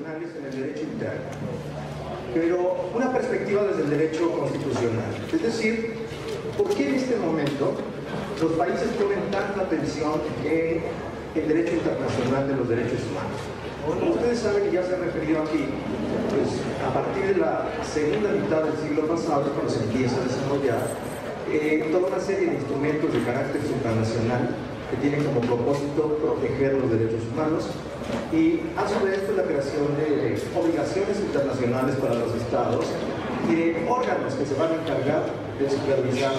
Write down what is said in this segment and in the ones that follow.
internacionales en el derecho interno, pero una perspectiva desde el derecho constitucional. Es decir, ¿por qué en este momento los países ponen tanta atención en el derecho internacional de los derechos humanos? Como ustedes saben, y ya se ha referido aquí, pues a partir de la segunda mitad del siglo pasado es cuando se empieza a desarrollar toda una serie de instrumentos de carácter supranacional que tienen como propósito proteger los derechos humanos y a su vez la creación de obligaciones internacionales para los estados y de órganos que se van a encargar de supervisar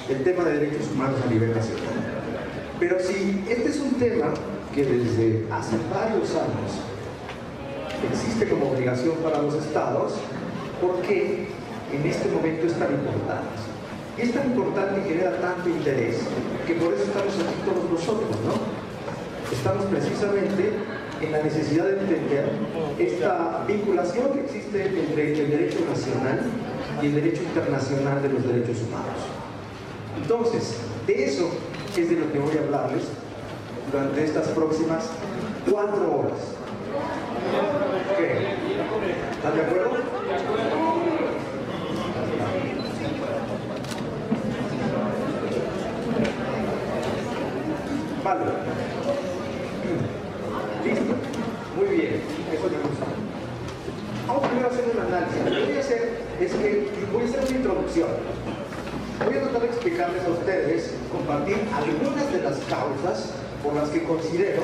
el tema de derechos humanos a nivel nacional. Pero si este es un tema que desde hace varios años existe como obligación para los estados, ¿por qué en este momento es tan importante? Y es tan importante y genera tanto interés que por eso estamos aquí todos nosotros, ¿no? Estamos precisamente en la necesidad de entender esta vinculación que existe entre el derecho nacional y el derecho internacional de los derechos humanos. Entonces, de eso es de lo que voy a hablarles durante estas próximas 4 horas. ¿Qué? ¿Están de acuerdo? Vale. Listo. Muy bien. Eso me gusta. Vamos primero a hacer un análisis. Lo que voy a hacer es que voy a hacer una introducción. Voy a tratar de explicarles a ustedes, compartir algunas de las causas por las que considero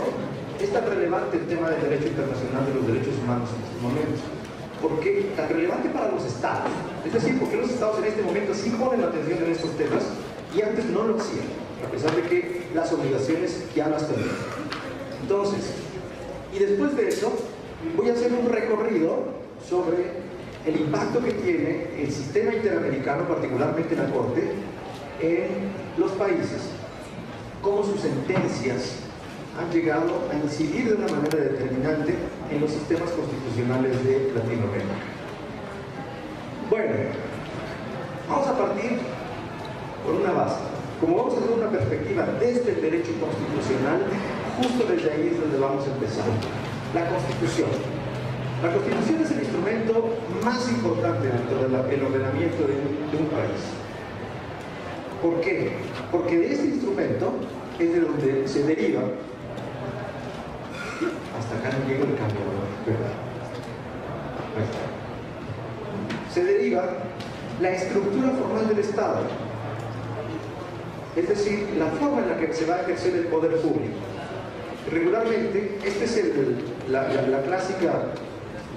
es tan relevante el tema del derecho internacional de los derechos humanos en estos momentos. ¿Por qué tan relevante para los estados? Es decir, porque los estados en este momento sí ponen atención en estos temas y antes no lo hacían, a pesar de que las obligaciones ya las tenían. Entonces, y después de eso, voy a hacer un recorrido sobre el impacto que tiene el sistema interamericano, particularmente la Corte, en los países, cómo sus sentencias han llegado a incidir de una manera determinante en los sistemas constitucionales de Latinoamérica. Bueno, vamos a partir por una base. Como vamos a hacer una perspectiva desde el derecho constitucional, justo desde ahí es donde vamos a empezar. La Constitución. La Constitución es el instrumento más importante dentro del ordenamiento de un país. ¿Por qué? Porque de este instrumento es de donde se deriva, hasta acá no llega el cambio, se deriva la estructura formal del Estado, es decir, la forma en la que se va a ejercer el poder público. Regularmente, esta es la clásica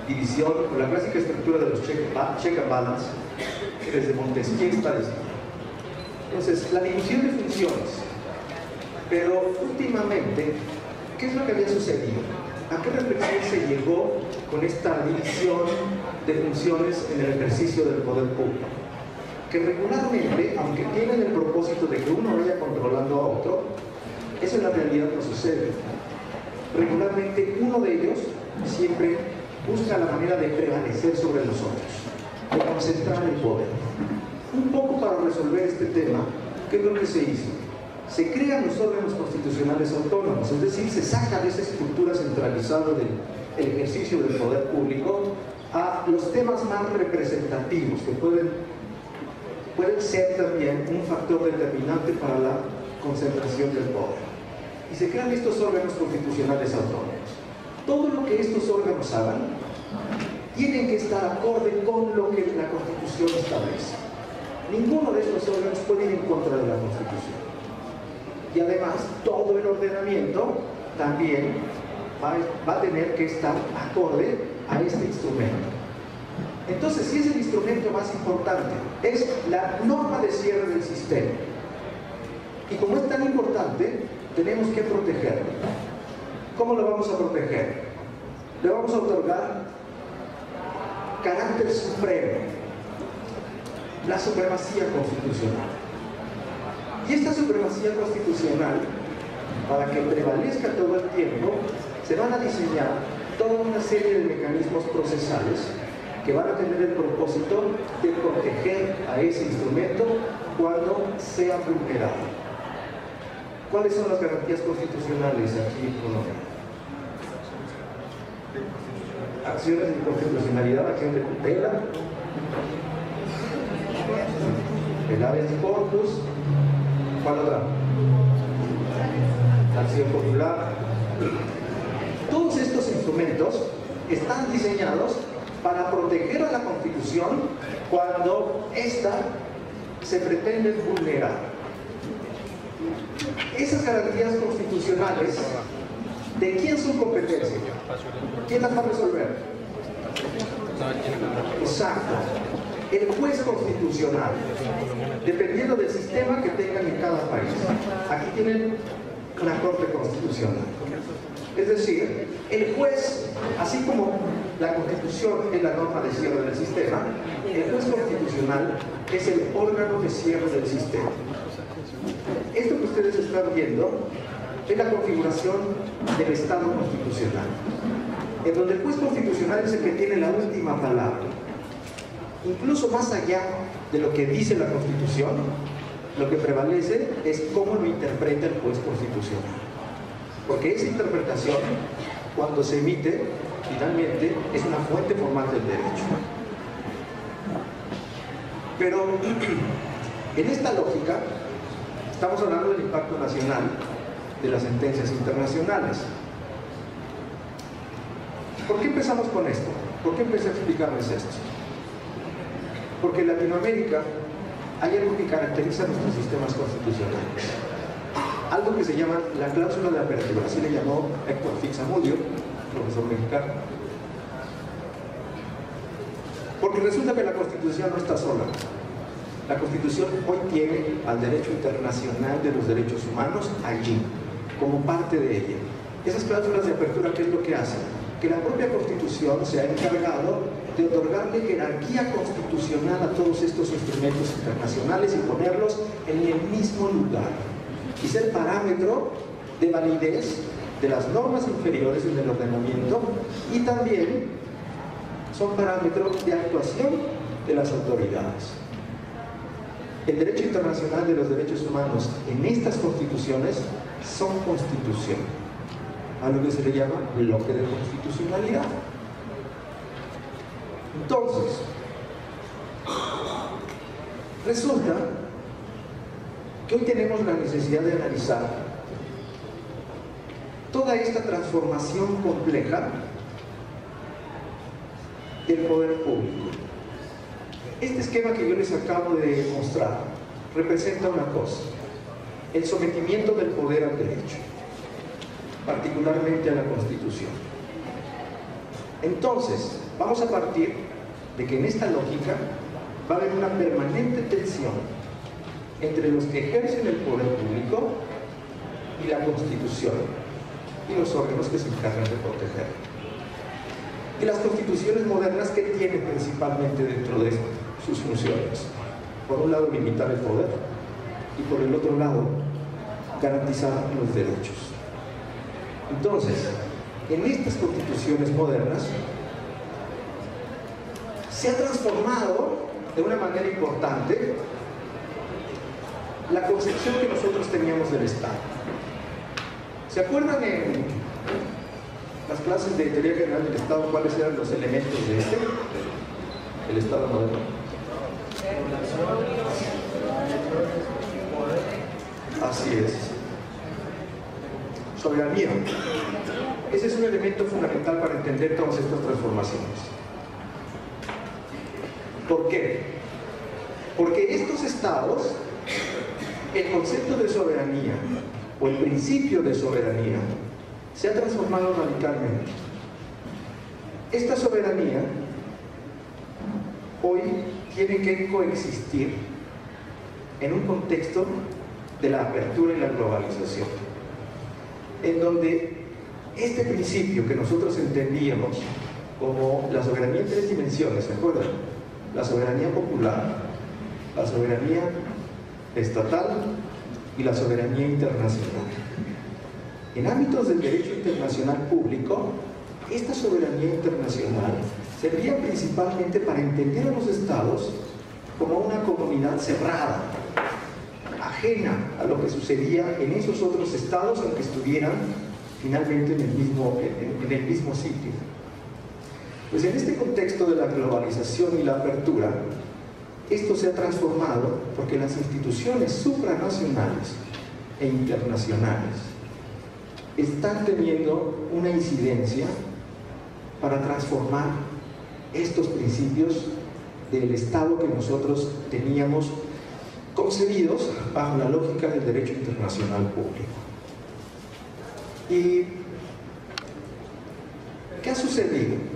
división, o la clásica estructura de los check and balance, que desde Montesquieu está descrita. Entonces, la división de funciones. Pero últimamente, ¿qué es lo que había sucedido? ¿A qué reflexión se llegó con esta división de funciones en el ejercicio del poder público? Que regularmente, aunque tienen el propósito de que uno vaya controlando a otro, eso en la realidad no sucede. Regularmente uno de ellos siempre busca la manera de prevalecer sobre los otros, de concentrar el poder. Un poco para resolver este tema, ¿qué es lo que se hizo? Se crean los órganos constitucionales autónomos, es decir, se saca de esa estructura centralizada del ejercicio del poder público a los temas más representativos que pueden ser también un factor determinante para la concentración del poder. Y se crean estos órganos constitucionales autónomos. Todo lo que estos órganos hagan tienen que estar acorde con lo que la Constitución establece. Ninguno de estos órganos puede ir en contra de la Constitución. Y además, todo el ordenamiento también va a tener que estar acorde a este instrumento. Entonces, si es el instrumento más importante, es la norma de cierre del sistema. Y como es tan importante, tenemos que protegerlo. ¿Cómo lo vamos a proteger? Le vamos a otorgar carácter supremo, la supremacía constitucional. Y esta supremacía constitucional, para que prevalezca todo el tiempo, se van a diseñar toda una serie de mecanismos procesales que van a tener el propósito de proteger a ese instrumento cuando sea vulnerado. ¿Cuáles son las garantías constitucionales aquí en Colombia? acciones de inconstitucionalidad, acción de tutela, el habeas corpus, ¿cuál otra? Acción popular. Todos estos instrumentos están diseñados para proteger a la Constitución cuando ésta se pretende vulnerar. Esas garantías constitucionales, ¿de quién son competencia? ¿Quién las va a resolver? Exacto. El juez constitucional, dependiendo del sistema que tengan en cada país. Aquí tienen una Corte Constitucional. Es decir, el juez, así como la Constitución es la norma de cierre del sistema, el juez constitucional es el órgano de cierre del sistema. Esto que ustedes están viendo es la configuración del Estado constitucional, en donde el juez constitucional es el que tiene la última palabra. Incluso más allá de lo que dice la Constitución, lo que prevalece es cómo lo interpreta el juez constitucional. Porque esa interpretación, cuando se emite, finalmente es una fuente formal del derecho. Pero en esta lógica, estamos hablando del impacto nacional de las sentencias internacionales. ¿Por qué empezamos con esto? ¿Por qué empecé a explicarles esto? Porque en Latinoamérica hay algo que caracteriza nuestros sistemas constitucionales. Algo que se llama la cláusula de apertura, así le llamó Héctor Fix-Amudio, profesor mexicano. Porque resulta que la Constitución no está sola. La Constitución hoy tiene al derecho internacional de los derechos humanos allí, como parte de ella. Esas cláusulas de apertura, ¿qué es lo que hacen? Que la propia Constitución se ha encargado de otorgarle jerarquía constitucional a todos estos instrumentos internacionales y ponerlos en el mismo lugar. Y ser parámetro de validez de las normas inferiores en el ordenamiento, y también son parámetros de actuación de las autoridades. El derecho internacional de los derechos humanos en estas constituciones son constitución, a lo que se le llama bloque de constitucionalidad. Entonces, resulta que hoy tenemos la necesidad de analizar toda esta transformación compleja del poder público. Este esquema que yo les acabo de mostrar representa una cosa: el sometimiento del poder al derecho, particularmente a la Constitución. Entonces, vamos a partir de que en esta lógica va a haber una permanente tensión entre los que ejercen el poder público y la Constitución y los órganos que se encargan de proteger. Y las constituciones modernas, ¿qué tienen principalmente dentro de sus funciones? Por un lado, limitar el poder, y por el otro lado, garantizar los derechos. Entonces, en estas constituciones modernas se ha transformado de una manera importante la concepción que nosotros teníamos del Estado. ¿Se acuerdan en las clases de teoría general del Estado cuáles eran los elementos de el Estado moderno? Así es. Soberanía. Ese es un elemento fundamental para entender todas estas transformaciones. ¿Por qué? Porque estos estados, el concepto de soberanía o el principio de soberanía se ha transformado radicalmente. Esta soberanía hoy tiene que coexistir en un contexto de la apertura y la globalización, en donde este principio que nosotros entendíamos como la soberanía en tres dimensiones, ¿se acuerdan? La soberanía popular, la soberanía estatal y la soberanía internacional. En ámbitos del derecho internacional público, esta soberanía internacional servía principalmente para entender a los estados como una comunidad cerrada, ajena a lo que sucedía en esos otros estados, aunque estuvieran finalmente en el mismo sitio. Pues en este contexto de la globalización y la apertura, esto se ha transformado porque las instituciones supranacionales e internacionales están teniendo una incidencia para transformar estos principios del Estado que nosotros teníamos concebidos bajo la lógica del derecho internacional público. ¿Y qué ha sucedido?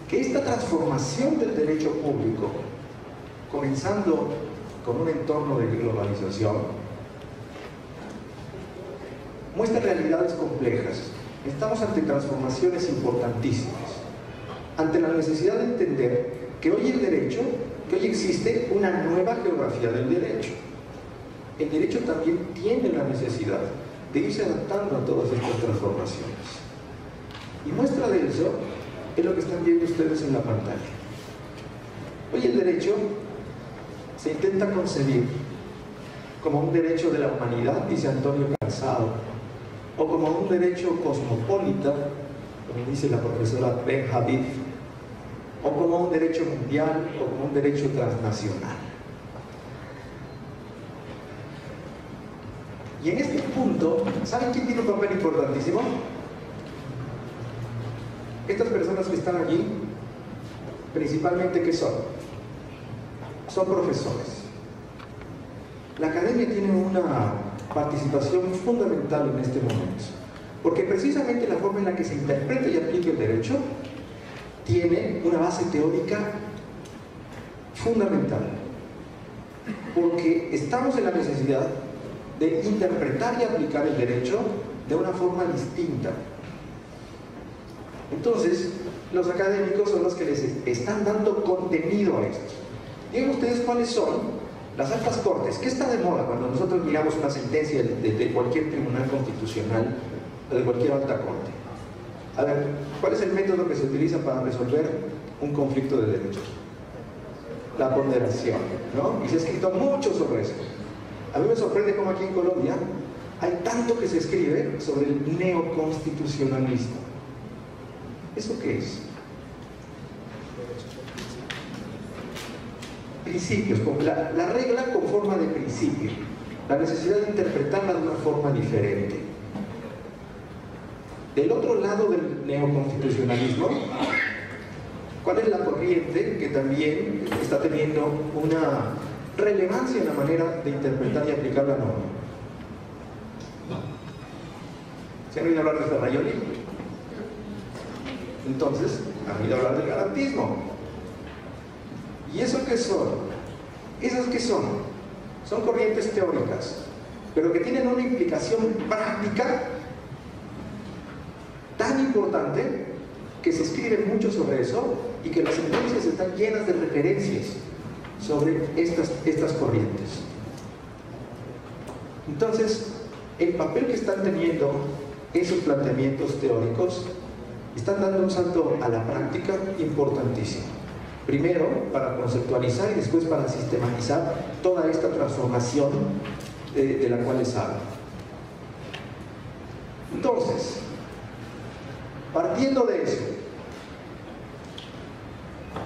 Que esta transformación del derecho público, comenzando con un entorno de globalización, muestra realidades complejas. Estamos ante transformaciones importantísimas, ante la necesidad de entender que hoy existe una nueva geografía del derecho. El derecho también tiene la necesidad de irse adaptando a todas estas transformaciones. Y muestra de eso es lo que están viendo ustedes en la pantalla. Hoy el derecho se intenta concebir como un derecho de la humanidad, dice Antonio Calzado, o como un derecho cosmopolita, como dice la profesora Ben Habib, o como un derecho mundial, o como un derecho transnacional. Y en este punto, ¿saben quién tiene un papel importantísimo? Estas personas que están allí, principalmente, ¿qué son? Son profesores. La academia tiene una participación fundamental en este momento, porque precisamente la forma en la que se interpreta y aplica el derecho tiene una base teórica fundamental, porque estamos en la necesidad de interpretar y aplicar el derecho de una forma distinta. Entonces, los académicos son los que les están dando contenido a esto. Digan ustedes cuáles son las altas cortes. ¿Qué está de moda cuando nosotros miramos una sentencia de cualquier tribunal constitucional o de cualquier alta corte? A ver, ¿cuál es el método que se utiliza para resolver un conflicto de derechos? La ponderación, ¿no? Y se ha escrito mucho sobre eso. A mí me sorprende cómo aquí en Colombia hay tanto que se escribe sobre el neoconstitucionalismo. ¿Eso qué es? Principios, la regla con forma de principio, la necesidad de interpretarla de una forma diferente. Del otro lado del neoconstitucionalismo, ¿cuál es la corriente que también está teniendo una relevancia en la manera de interpretar y aplicar la norma? ¿Se han oído hablar de Ferraioli? Entonces, han oído hablar del garantismo. ¿Y eso qué son? ¿Esas qué son? Son corrientes teóricas, pero que tienen una implicación práctica tan importante que se escribe mucho sobre eso y que las sentencias están llenas de referencias sobre estas corrientes. Entonces, el papel que están teniendo esos planteamientos teóricos están dando un salto a la práctica importantísimo. Primero, para conceptualizar y después para sistematizar toda esta transformación de la cual les hablo. Entonces, partiendo de eso,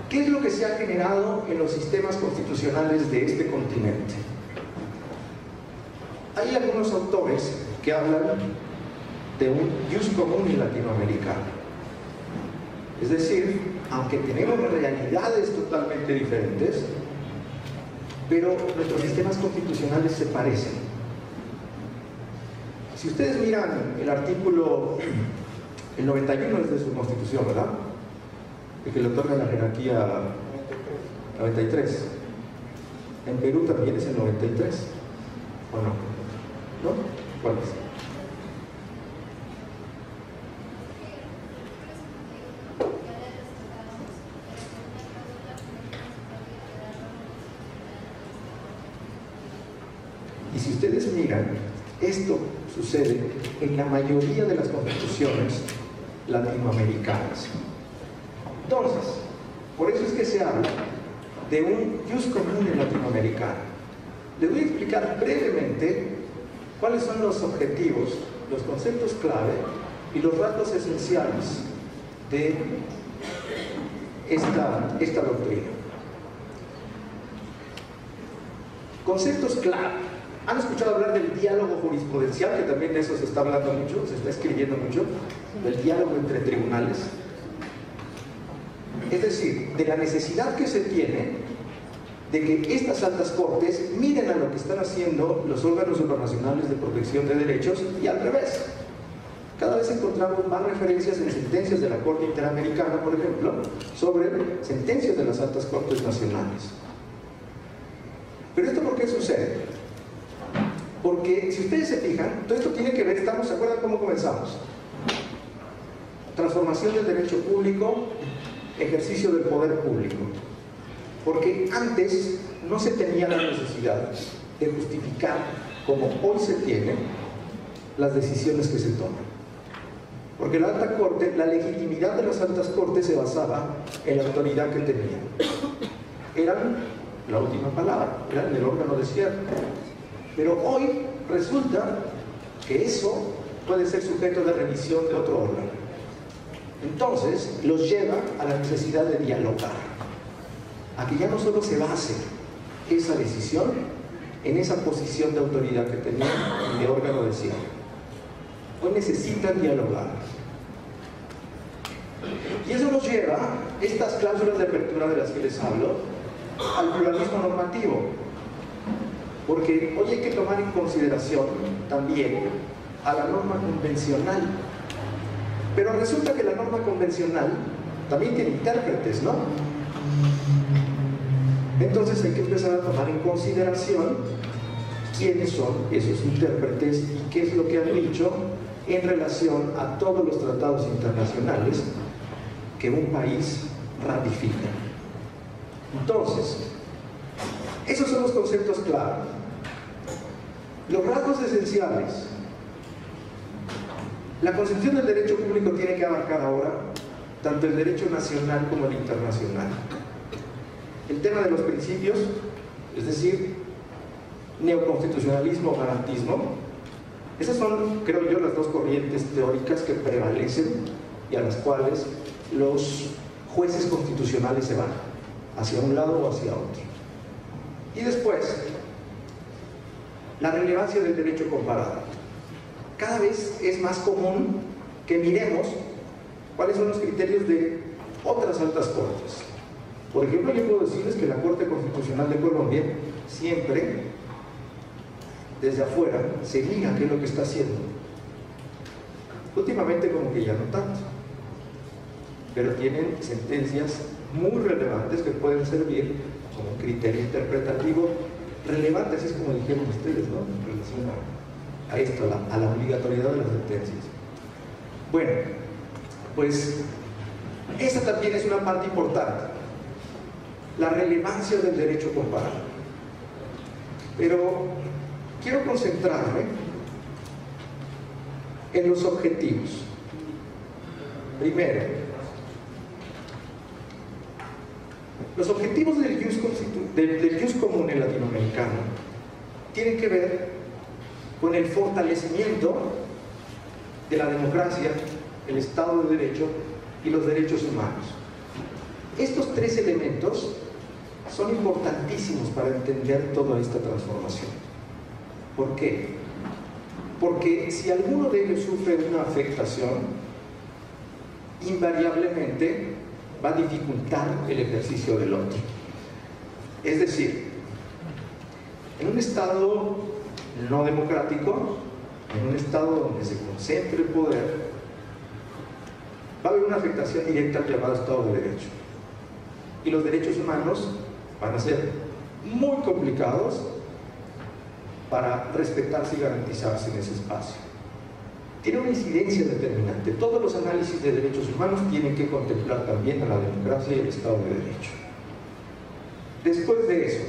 ¿qué es lo que se ha generado en los sistemas constitucionales de este continente? Hay algunos autores que hablan de un jus comuni latinoamericano. Es decir, aunque tenemos realidades totalmente diferentes, pero nuestros sistemas constitucionales se parecen. Si ustedes miran el artículo, el 91 es de su constitución, ¿verdad? El que le otorga la jerarquía 93. En Perú también es el 93, ¿o no? ¿No? ¿Cuál es? Y si ustedes miran, esto sucede en la mayoría de las constituciones latinoamericanas. Entonces, por eso es que se habla de un jus comune latinoamericano. Les voy a explicar brevemente cuáles son los objetivos, los conceptos clave y los rasgos esenciales de esta doctrina. Conceptos clave. ¿Han escuchado hablar del diálogo jurisprudencial? Que también de eso se está hablando mucho, se está escribiendo mucho, del diálogo entre tribunales. Es decir, de la necesidad que se tiene de que estas altas cortes miren a lo que están haciendo los órganos supranacionales de protección de derechos y al revés. Cada vez encontramos más referencias en sentencias de la Corte Interamericana, por ejemplo, sobre sentencias de las altas cortes nacionales. ¿Pero esto por qué sucede? Porque si ustedes se fijan, todo esto tiene que ver, ¿se acuerdan cómo comenzamos? Transformación del derecho público, ejercicio del poder público. Porque antes no se tenía la necesidad de justificar, como hoy se tiene, las decisiones que se toman. Porque la alta corte, la legitimidad de las altas cortes se basaba en la autoridad que tenían. Eran la última palabra, eran el órgano de cierre. Pero hoy resulta que eso puede ser sujeto de revisión de otro órgano. Entonces, los lleva a la necesidad de dialogar, a que ya no solo se base esa decisión en esa posición de autoridad que tenían y de órgano de cierre. Hoy necesitan dialogar. Y eso nos lleva, estas cláusulas de apertura de las que les hablo, al pluralismo normativo. Porque hoy hay que tomar en consideración también a la norma convencional. Pero resulta que la norma convencional también tiene intérpretes, ¿no? Entonces hay que empezar a tomar en consideración quiénes son esos intérpretes y qué es lo que han dicho en relación a todos los tratados internacionales que un país ratifica. Entonces, esos son los conceptos clave. Los rasgos esenciales. La concepción del derecho público tiene que abarcar ahora tanto el derecho nacional como el internacional. El tema de los principios, es decir, neoconstitucionalismo o garantismo, esas son, creo yo, las dos corrientes teóricas que prevalecen y a las cuales los jueces constitucionales se van, hacia un lado o hacia otro. Y después, la relevancia del derecho comparado. Cada vez es más común que miremos cuáles son los criterios de otras altas cortes. Por ejemplo, yo puedo decirles que la Corte Constitucional de Colombia siempre, desde afuera, se mira qué es lo que está haciendo. Últimamente como que ya no tanto, pero tienen sentencias muy relevantes que pueden servir como criterio interpretativo relevante, así es como dijeron ustedes, ¿no? En relación a esto, a la obligatoriedad de las sentencias. Bueno, pues esa también es una parte importante, la relevancia del derecho comparado. Pero quiero concentrarme en los objetivos. Primero, los objetivos del jus comune latinoamericano tienen que ver con el fortalecimiento de la democracia, el Estado de Derecho y los derechos humanos. Estos tres elementos son importantísimos para entender toda esta transformación. ¿Por qué? Porque si alguno de ellos sufre una afectación, invariablemente va a dificultar el ejercicio del otro. Es decir, en un Estado no democrático, en un Estado donde se concentre el poder, va a haber una afectación directa al llamado Estado de Derecho. Y los derechos humanos van a ser muy complicados para respetarse y garantizarse en ese espacio. Tiene una incidencia determinante. Todos los análisis de derechos humanos tienen que contemplar también a la democracia y el Estado de Derecho. Después de eso,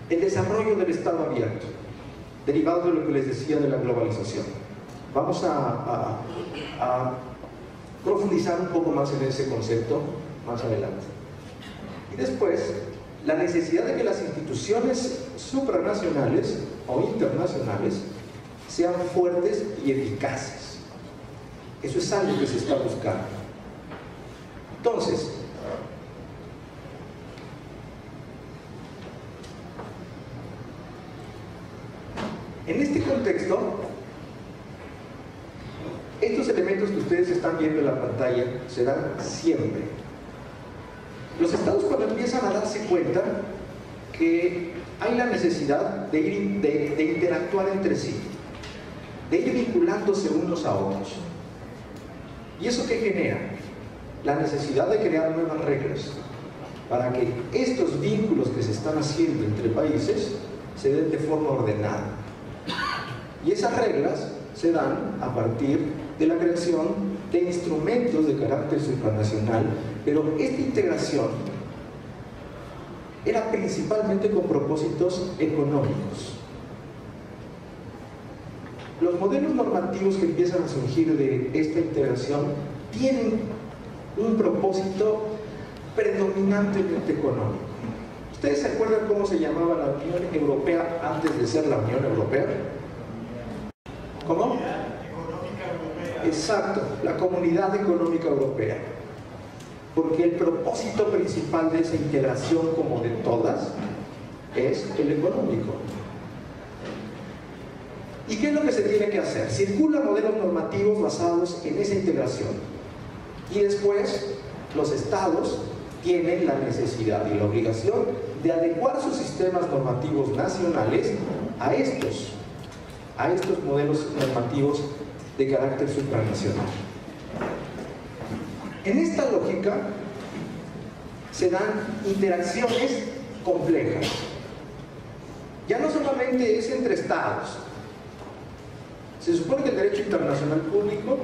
el desarrollo del Estado abierto, derivado de lo que les decía de la globalización. Vamos a profundizar un poco más en ese concepto más adelante. Y después, la necesidad de que las instituciones supranacionales o internacionales sean fuertes y eficaces. Eso es algo que se está buscando. Entonces, en este contexto, estos elementos que ustedes están viendo en la pantalla se dan siempre. Los estados, cuando empiezan a darse cuenta que hay la necesidad de interactuar entre sí, de ir vinculándose unos a otros. ¿Y eso qué genera? La necesidad de crear nuevas reglas para que estos vínculos que se están haciendo entre países se den de forma ordenada. Y esas reglas se dan a partir de la creación de instrumentos de carácter supranacional, pero esta integración era principalmente con propósitos económicos. Los modelos normativos que empiezan a surgir de esta integración tienen un propósito predominantemente económico. ¿Ustedes se acuerdan cómo se llamaba la Unión Europea antes de ser la Unión Europea? ¿Cómo? Exacto, la Comunidad Económica Europea. Porque el propósito principal de esa integración, como de todas, es el económico. ¿Y qué es lo que se tiene que hacer? Circulan modelos normativos basados en esa integración. Y después, los estados tienen la necesidad y la obligación de adecuar sus sistemas normativos nacionales a estos modelos normativos de carácter supranacional. En esta lógica se dan interacciones complejas. Ya no solamente es entre estados. Se supone que el derecho internacional público,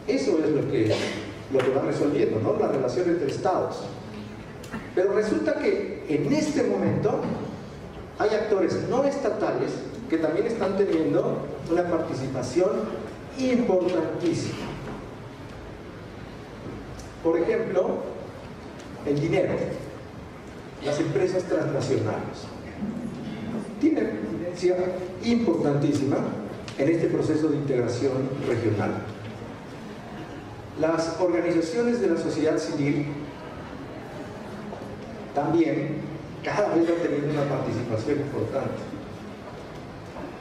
eso es lo que va resolviendo, ¿no? La relación entre estados. Pero resulta que en este momento hay actores no estatales que también están teniendo una participación importantísima. Por ejemplo, el dinero, las empresas transnacionales tienen una incidencia importantísima en este proceso de integración regional. Las organizaciones de la sociedad civil también cada vez van teniendo una participación importante.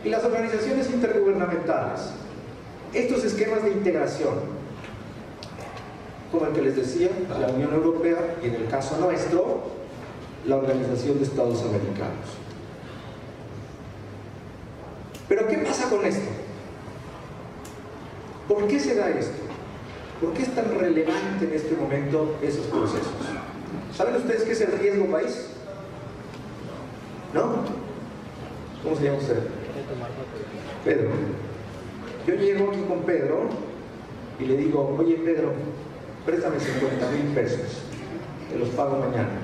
Y las organizaciones intergubernamentales, estos esquemas de integración, como el que les decía, la Unión Europea y en el caso nuestro, la Organización de Estados Americanos. Pero ¿qué pasa con esto? ¿Por qué se da esto? ¿Por qué es tan relevante en este momento esos procesos? ¿Saben ustedes qué es el riesgo país? ¿No? ¿Cómo se llama usted? Pedro. Yo llego aquí con Pedro y le digo, oye Pedro, préstame 50,000 pesos, te los pago mañana.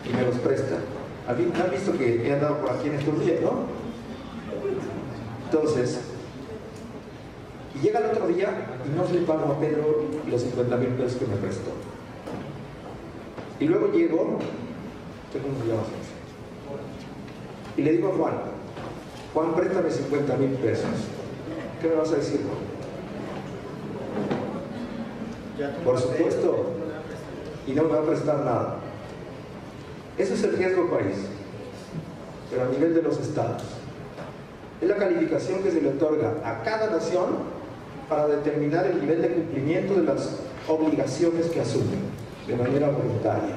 Y me los presta. ¿Han visto que he andado por aquí en estos días, no? Entonces, y llega el otro día y no le pago a Pedro los 50,000 pesos que me prestó. Y luego llego, ¿cómo se llama? Y le digo a Juan, Juan, préstame 50,000 pesos. ¿Qué me vas a decir, Juan? Por supuesto, y no me va a prestar nada. Eso es el riesgo país, pero a nivel de los estados. Es la calificación que se le otorga a cada nación para determinar el nivel de cumplimiento de las obligaciones que asumen de manera voluntaria.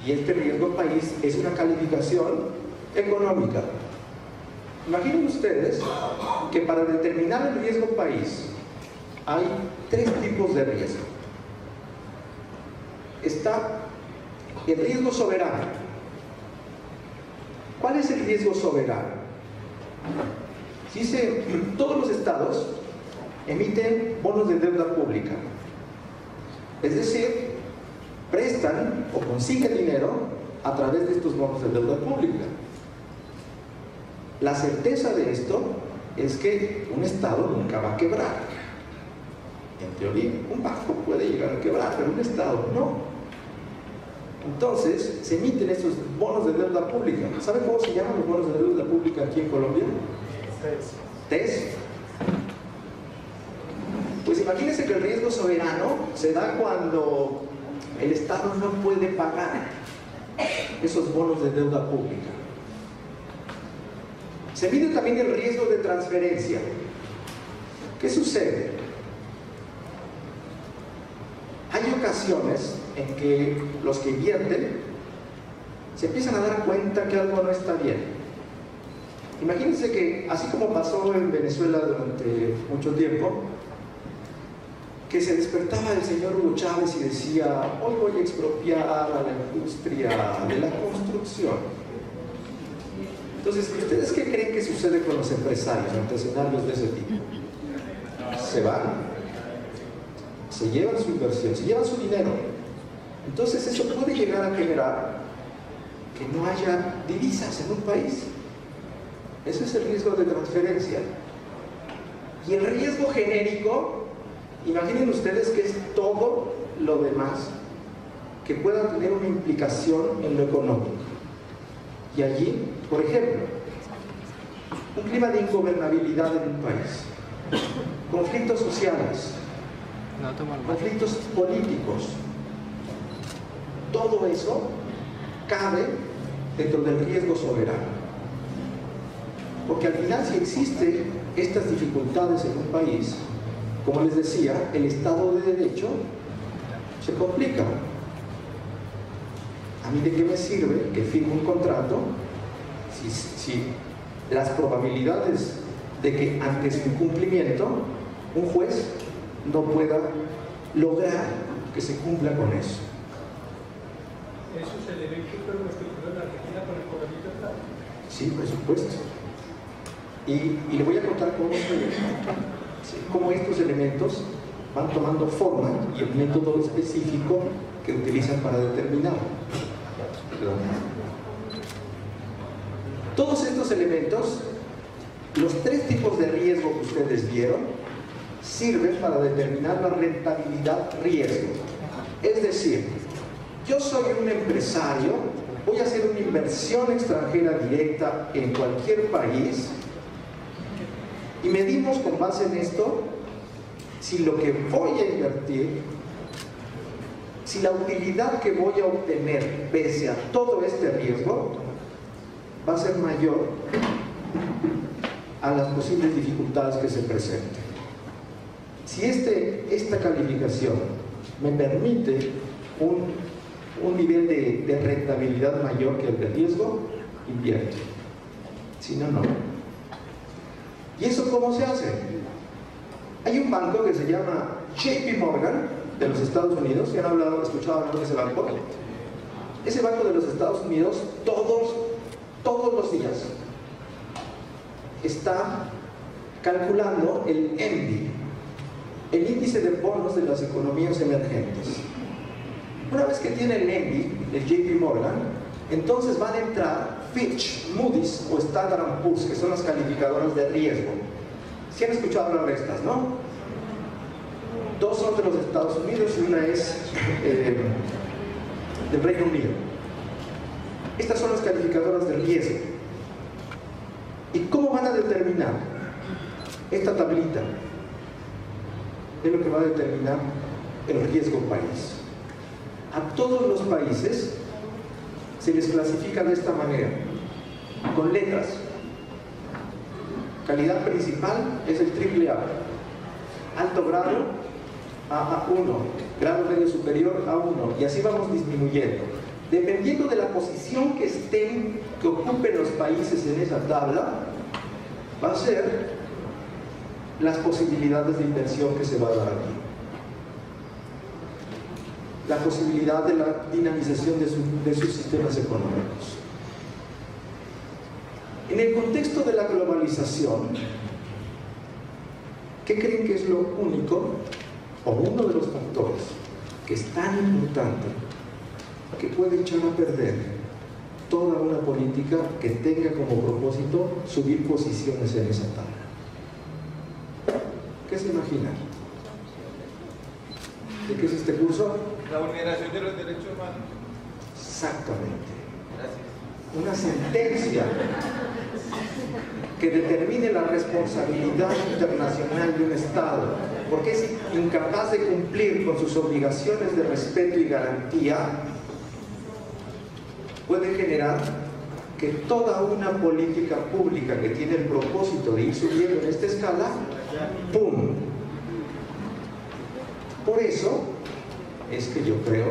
Y este riesgo país es una calificación económica. Imaginen ustedes que para determinar el riesgo país hay 3 tipos de riesgo. Está el riesgo soberano. ¿Cuál es el riesgo soberano? Dice, todos los estados emiten bonos de deuda pública. Es decir, prestan o consiguen dinero a través de estos bonos de deuda pública. La certeza de esto es que un estado nunca va a quebrar. En teoría, un banco puede llegar a quebrar, pero un estado no. Entonces, se emiten estos bonos de deuda pública. ¿Saben cómo se llaman los bonos de deuda pública aquí en Colombia? TES. Pues imagínense que el riesgo soberano se da cuando el Estado no puede pagar esos bonos de deuda pública. Se mide también el riesgo de transferencia. ¿Qué sucede? Hay ocasiones en que los que invierten se empiezan a dar cuenta que algo no está bien. Imagínense que, así como pasó en Venezuela durante mucho tiempo, que se despertaba el señor Hugo Chávez y decía: hoy voy a expropiar a la industria de la construcción. Entonces, ¿ustedes qué creen que sucede con los empresarios ante escenarios de ese tipo? Se van, se llevan su inversión, se llevan su dinero. Entonces eso puede llegar a generar que no haya divisas en un país. Ese es el riesgo de transferencia. Y el riesgo genérico, imaginen ustedes que es todo lo demás que pueda tener una implicación en lo económico. Y allí, por ejemplo, un clima de ingobernabilidad en un país, conflictos sociales, conflictos políticos, todo eso cabe dentro del riesgo soberano. Porque al final, si existen estas dificultades en un país, como les decía, el Estado de Derecho se complica. ¿A mí de qué me sirve que firme un contrato si las probabilidades de que ante su incumplimiento un juez no pueda lograr que se cumpla con eso? ¿Esos elementos fueron estructurados en Argentina por el Congreso de Estado? Sí, por supuesto. Y le voy a contar cómo estos elementos van tomando forma y el método específico que utilizan para determinar. Todos estos elementos, los tres tipos de riesgo que ustedes vieron, sirven para determinar la rentabilidad-riesgo. Es decir, yo soy un empresario, voy a hacer una inversión extranjera directa en cualquier país y medimos con base en esto si lo que voy a invertir, si la utilidad que voy a obtener pese a todo este riesgo va a ser mayor a las posibles dificultades que se presenten. Si esta calificación me permite un nivel de rentabilidad mayor que el de riesgo, invierto. Si no, no. ¿Y eso cómo se hace? Hay un banco que se llama JP Morgan de los Estados Unidos. ¿Ya han escuchado hablar de ese banco? Ese banco de los Estados Unidos todos los días está calculando el ENVI, el índice de bonos de las economías emergentes. Una vez que tiene el ENVI, el JP Morgan, entonces van a entrar Fitch, Moody's o Standard & Poor's, que son las calificadoras de riesgo. ¿Sí han escuchado hablar de estas, no? Dos son de los Estados Unidos y una es del Reino Unido. Estas son las calificadoras de riesgo. ¿Y cómo van a determinar? Esta tablita es lo que va a determinar el riesgo país. A todos los países se les clasifica de esta manera, con letras. Calidad principal es el AAA, alto grado A1, grado medio superior A1, y así vamos disminuyendo. Dependiendo de la posición que ocupen los países en esa tabla, va a ser las posibilidades de inversión que se va a dar aquí. La posibilidad de la dinamización de sus sistemas económicos. En el contexto de la globalización, ¿qué creen que es lo único o uno de los factores que es tan importante que puede echar a perder toda una política que tenga como propósito subir posiciones en esa tabla? ¿Qué se imagina? ¿De qué es este curso? La vulneración de los derechos humanos. Exactamente. Gracias. Una sentencia que determine la responsabilidad internacional de un Estado porque es incapaz de cumplir con sus obligaciones de respeto y garantía, puede generar que toda una política pública que tiene el propósito de ir subiendo en esta escala, ¡pum! Por eso es que yo creo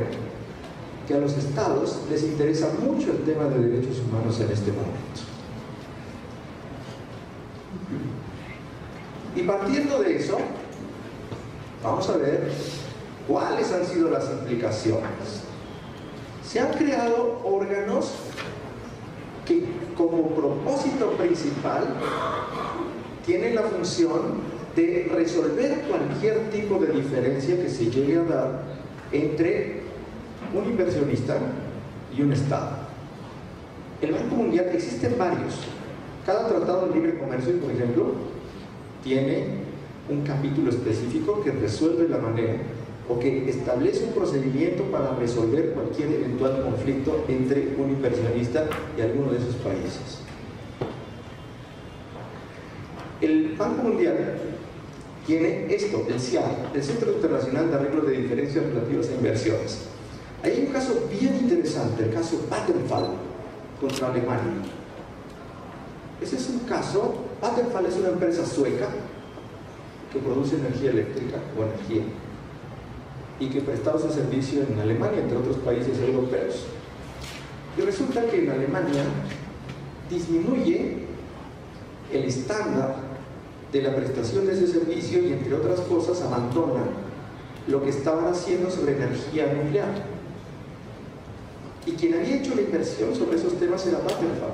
que a los estados les interesa mucho el tema de derechos humanos en este momento. Y partiendo de eso, vamos a ver cuáles han sido las implicaciones. Se han creado órganos que como propósito principal tienen la función de resolver cualquier tipo de diferencia que se llegue a dar entre un inversionista y un Estado. El Banco Mundial, existen varios. Cada tratado de libre comercio, por ejemplo, tiene un capítulo específico que resuelve la manera o que establece un procedimiento para resolver cualquier eventual conflicto entre un inversionista y alguno de esos países. El Banco Mundial tiene esto, el CIAR, el Centro Internacional de Arreglo de Diferencias Relativas a Inversiones. Ahí hay un caso bien interesante, el caso Vattenfall contra Alemania. Ese es un caso. Vattenfall es una empresa sueca que produce energía eléctrica o energía y que prestaba su servicio en Alemania, entre otros países europeos. Y resulta que en Alemania disminuye el estándar de la prestación de ese servicio y, entre otras cosas, abandona lo que estaban haciendo sobre energía nuclear. Y quien había hecho la inversión sobre esos temas era Vattenfall.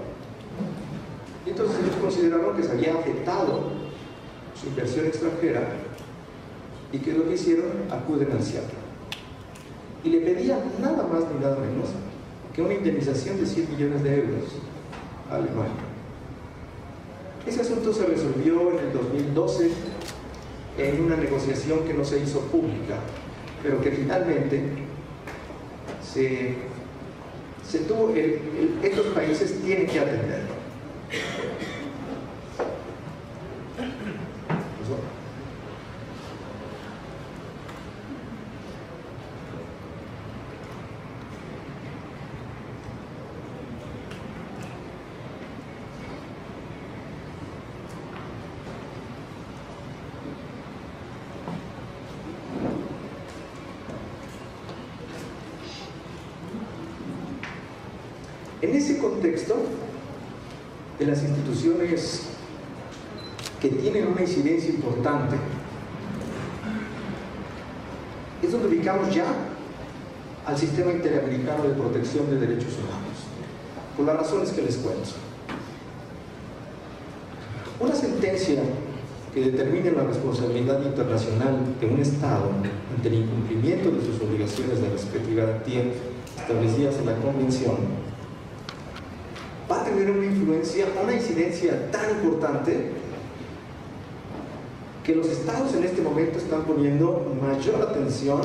Y entonces ellos consideraron que se había afectado su inversión extranjera y que lo que hicieron, acuden al CIAR. Y le pedían nada más ni nada menos que una indemnización de 100 millones de euros a Alemania. Ese asunto se resolvió en el 2012 en una negociación que no se hizo pública, pero que finalmente estos países tienen que atenderlo. En ese contexto de las instituciones que tienen una incidencia importante, es donde ubicamos ya al Sistema Interamericano de Protección de Derechos Humanos, por las razones que les cuento. Una sentencia que determine la responsabilidad internacional de un Estado ante el incumplimiento de sus obligaciones de respeto y garantía establecidas en la Convención va a tener una influencia, una incidencia tan importante que los estados en este momento están poniendo mayor atención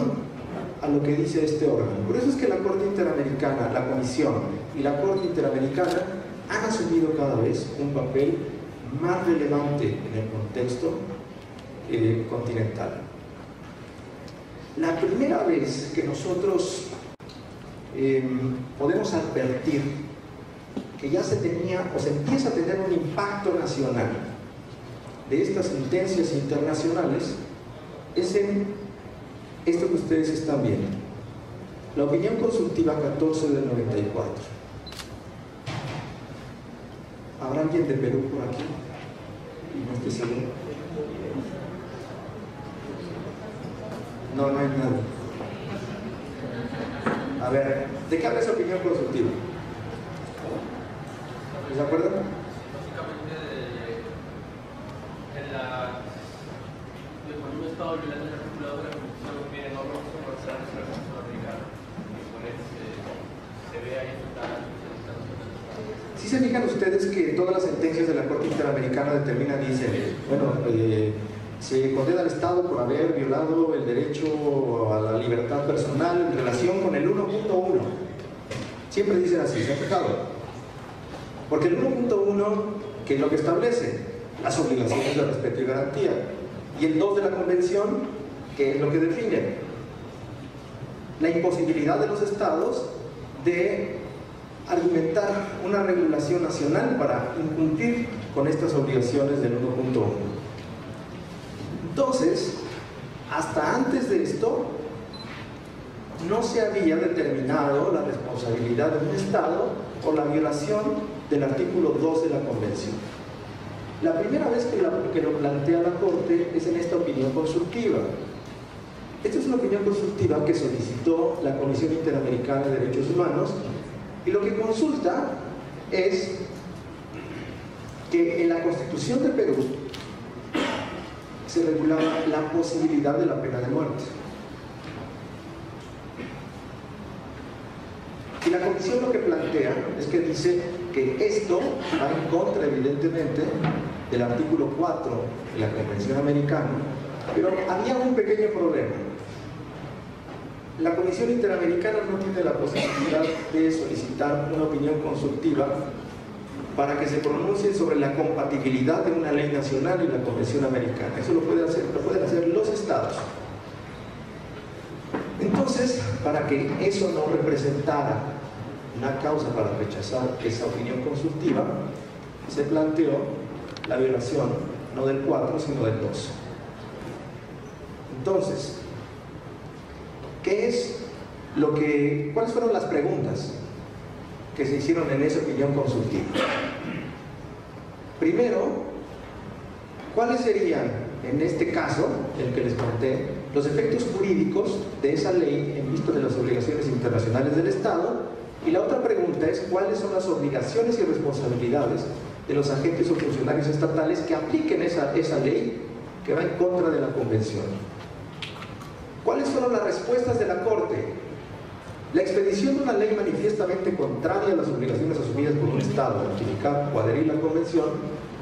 a lo que dice este órgano. Por eso es que la Corte Interamericana, la Comisión y la Corte Interamericana han asumido cada vez un papel más relevante en el contexto continental. La primera vez que nosotros podemos advertir que ya se tenía o se empieza a tener un impacto nacional de estas sentencias internacionales es en esto que ustedes están viendo, la opinión consultiva 14 del 94. ¿Habrá alguien de Perú por aquí? Y no esté seguro. No hay nadie. A ver, ¿de qué habla esa opinión consultiva? ¿Se acuerdan? Básicamente cuando un Estado violenta el articulado de la Constitución Europea no vamos a forzar nuestra Constitución Americana y por eso se ve ahí afectada. Si se fijan ustedes que todas las sentencias de la Corte Interamericana determinan, dicen, bueno, se condena al Estado por haber violado el derecho a la libertad personal en relación con el 1.1. Siempre dicen así, ¿se han fijado? Porque el 1.1, que es lo que establece las obligaciones de respeto y garantía, y el 2 de la Convención ¿Qué es lo que define? La imposibilidad de los estados de argumentar una regulación nacional para incumplir con estas obligaciones del 1.1. Entonces, hasta antes de esto, no se había determinado la responsabilidad de un Estado por la violación del artículo 2 de la Convención. La primera vez que lo plantea la Corte es en esta opinión consultiva. Esta es una opinión consultiva que solicitó la Comisión Interamericana de Derechos Humanos, y lo que consulta es que en la Constitución de Perú se regulaba la posibilidad de la pena de muerte. Y la Comisión lo que plantea es que dice que esto va en contra, evidentemente, del artículo 4 de la Convención Americana, pero había un pequeño problema. La Comisión Interamericana no tiene la posibilidad de solicitar una opinión consultiva para que se pronuncie sobre la compatibilidad de una ley nacional y la Convención Americana. Eso lo pueden hacer los estados. Entonces, para que eso no representara una causa para rechazar esa opinión consultiva, se planteó la violación no del 4, sino del 2. Entonces, ¿cuáles fueron las preguntas que se hicieron en esa opinión consultiva? Primero, ¿cuáles serían, en este caso, el que les conté, los efectos jurídicos de esa ley en vista de las obligaciones internacionales del Estado? Y la otra pregunta es, ¿cuáles son las obligaciones y responsabilidades de los agentes o funcionarios estatales que apliquen esa ley que va en contra de la Convención? ¿Cuáles fueron las respuestas de la Corte? La expedición de una ley manifiestamente contraria a las obligaciones asumidas por un Estado ratificar o adherir a la Convención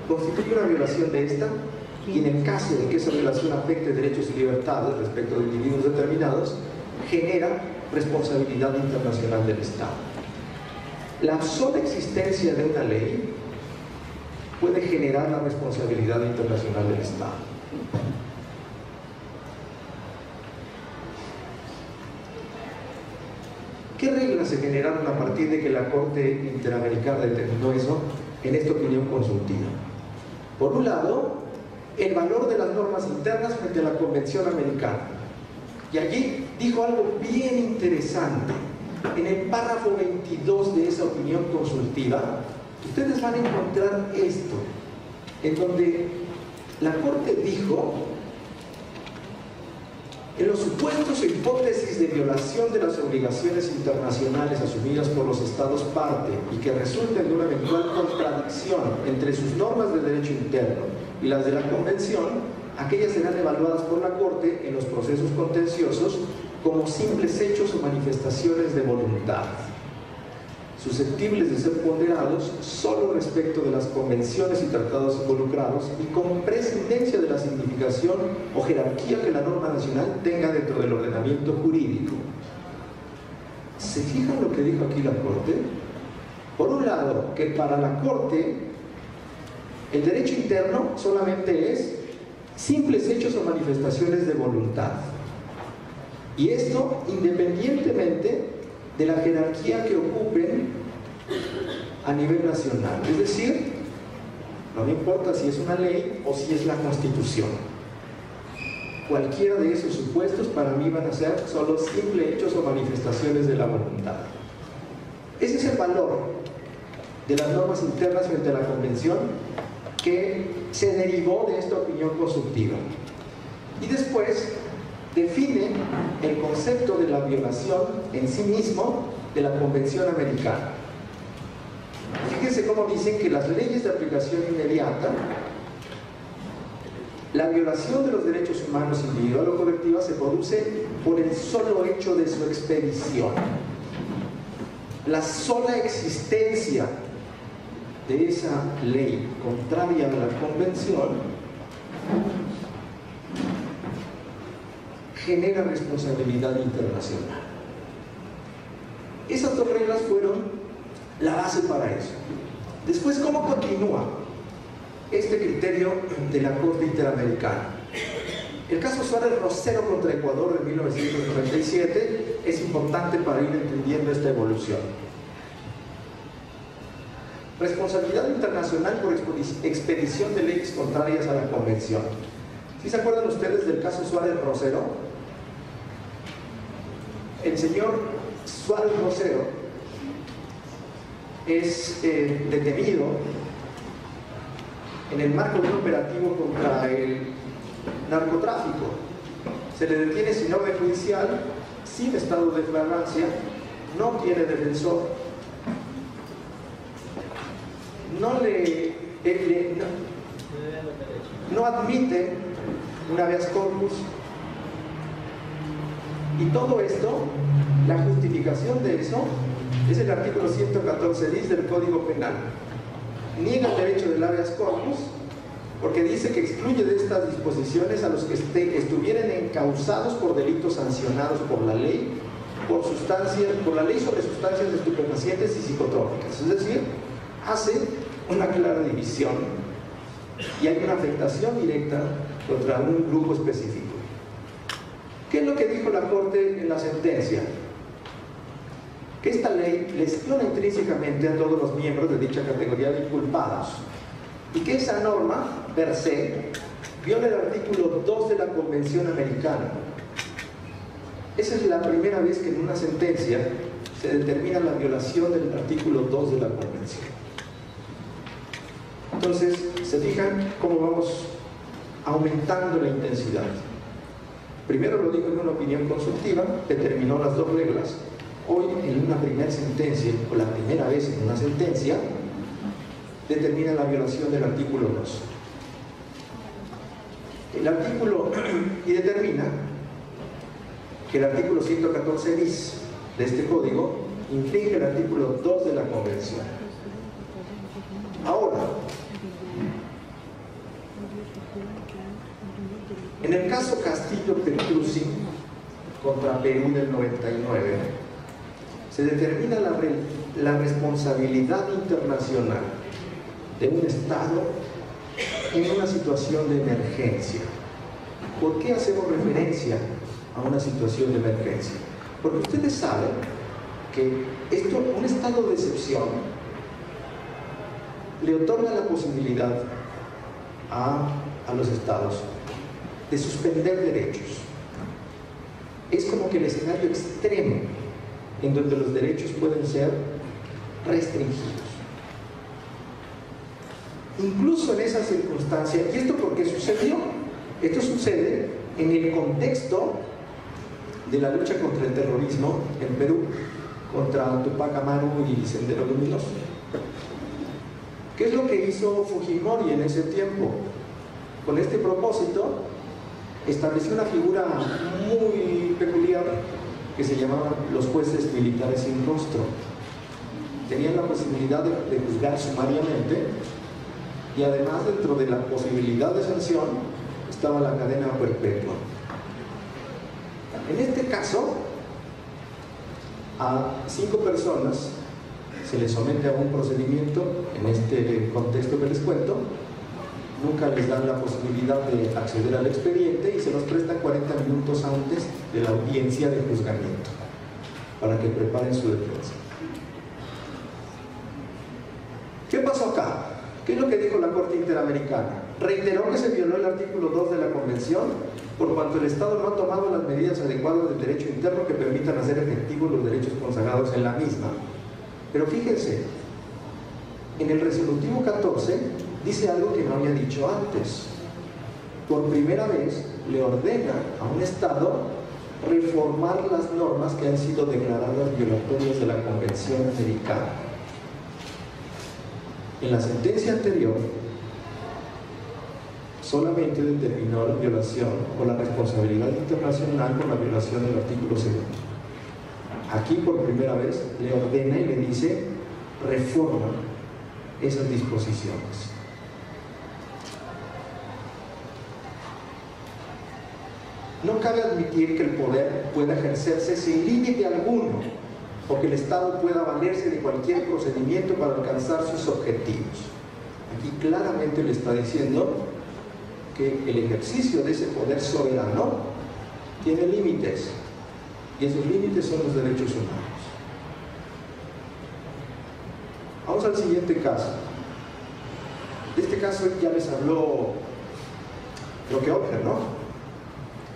constituye una violación de esta, y en el caso de que esa violación afecte derechos y libertades respecto de individuos determinados, genera responsabilidad internacional del Estado. La sola existencia de una ley puede generar la responsabilidad internacional del Estado. ¿Qué reglas se generaron a partir de que la Corte Interamericana determinó eso en esta opinión consultiva? Por un lado, el valor de las normas internas frente a la Convención Americana. Y allí dijo algo bien interesante. En el párrafo 22 de esa opinión consultiva, ustedes van a encontrar esto, en donde la Corte dijo: en los supuestos o hipótesis de violación de las obligaciones internacionales asumidas por los Estados parte y que resulten de una eventual contradicción entre sus normas de derecho interno y las de la Convención, aquellas serán evaluadas por la Corte en los procesos contenciosos como simples hechos o manifestaciones de voluntad, susceptibles de ser ponderados solo respecto de las convenciones y tratados involucrados y con prescindencia de la significación o jerarquía que la norma nacional tenga dentro del ordenamiento jurídico. ¿Se fijan lo que dijo aquí la Corte? Por un lado, que para la Corte el derecho interno solamente es simples hechos o manifestaciones de voluntad, y esto independientemente de la jerarquía que ocupen a nivel nacional. Es decir, no me importa si es una ley o si es la Constitución. Cualquiera de esos supuestos para mí van a ser solo simples hechos o manifestaciones de la voluntad. Ese es el valor de las normas internas frente a la Convención que se derivó de esta opinión consultiva. Y después define el concepto de la violación en sí mismo de la Convención Americana. Fíjense cómo dicen que las leyes de aplicación inmediata, la violación de los derechos humanos individual o colectiva se produce por el solo hecho de su expedición. La sola existencia de esa ley contraria a la Convención genera responsabilidad internacional. Esas dos reglas fueron la base para eso. Después, ¿cómo continúa este criterio de la Corte Interamericana? El caso Suárez Rosero contra Ecuador de 1997 es importante para ir entendiendo esta evolución. Responsabilidad internacional por expedición de leyes contrarias a la Convención. ¿Sí se acuerdan ustedes del caso Suárez Rosero? El señor Suárez Rosero es detenido en el marco de un operativo contra el narcotráfico. Se le detiene sin orden judicial, sin estado de flagrancia, no tiene defensor, no admite un habeas corpus, y todo esto, la justificación de eso es el artículo 114 bis del Código Penal. Niega el derecho del habeas corpus porque dice que excluye de estas disposiciones a los que estuvieran encausados por delitos sancionados por la ley, por la ley sobre sustancias estupefacientes y psicotrópicas. Es decir, hace una clara división y hay una afectación directa contra un grupo específico. ¿Qué es lo que dijo la Corte en la sentencia? Que esta ley lesiona intrínsecamente a todos los miembros de dicha categoría de inculpados y que esa norma, per se, viola el artículo 2 de la Convención Americana. Esa es la primera vez que en una sentencia se determina la violación del artículo 2 de la Convención. Entonces, se fijan cómo vamos aumentando la intensidad. Primero lo digo en una opinión consultiva, determinó las dos reglas. Hoy, en una primera sentencia, o la primera vez en una sentencia, determina la violación del artículo 2. El artículo, y determina que el artículo 114 bis de este código infringe el artículo 2 de la Convención. Ahora, en el caso Castillo-Petrucci contra Perú del 99, se determina la responsabilidad internacional de un Estado en una situación de emergencia. ¿Por qué hacemos referencia a una situación de emergencia? Porque ustedes saben que un estado de excepción le otorga la posibilidad a los estados de suspender derechos. Es como que el escenario extremo en donde los derechos pueden ser restringidos. Incluso en esa circunstancia, ¿y esto por qué sucedió? Esto sucede en el contexto de la lucha contra el terrorismo en Perú, contra Tupac Amaru y Sendero Luminoso. ¿Qué es lo que hizo Fujimori en ese tiempo? Con este propósito, estableció una figura muy peculiar que se llamaban los jueces militares sin rostro. Tenían la posibilidad de juzgar sumariamente y además, dentro de la posibilidad de sanción, estaba la cadena perpetua. En este caso, a 5 personas se les somete a un procedimiento en este contexto que les cuento. Nunca les dan la posibilidad de acceder al expediente y se los prestan 40 minutos antes de la audiencia de juzgamiento para que preparen su defensa. ¿Qué pasó acá? ¿Qué es lo que dijo la Corte Interamericana? Reiteró que se violó el artículo 2 de la Convención por cuanto el Estado no ha tomado las medidas adecuadas del derecho interno que permitan hacer efectivos los derechos consagrados en la misma. Pero fíjense, en el resolutivo 14 dice algo que no había dicho antes. Por primera vez le ordena a un Estado reformar las normas que han sido declaradas violatorias de la Convención Americana. En la sentencia anterior solamente determinó la violación o la responsabilidad internacional por la violación del artículo 2. Aquí por primera vez le ordena y le dice reforma esas disposiciones. No cabe admitir que el poder pueda ejercerse sin límite alguno o que el Estado pueda valerse de cualquier procedimiento para alcanzar sus objetivos. Aquí claramente le está diciendo que el ejercicio de ese poder soberano tiene límites, y esos límites son los derechos humanos. Vamos al siguiente caso. De este caso ya les habló Roque-Oppler, ¿no?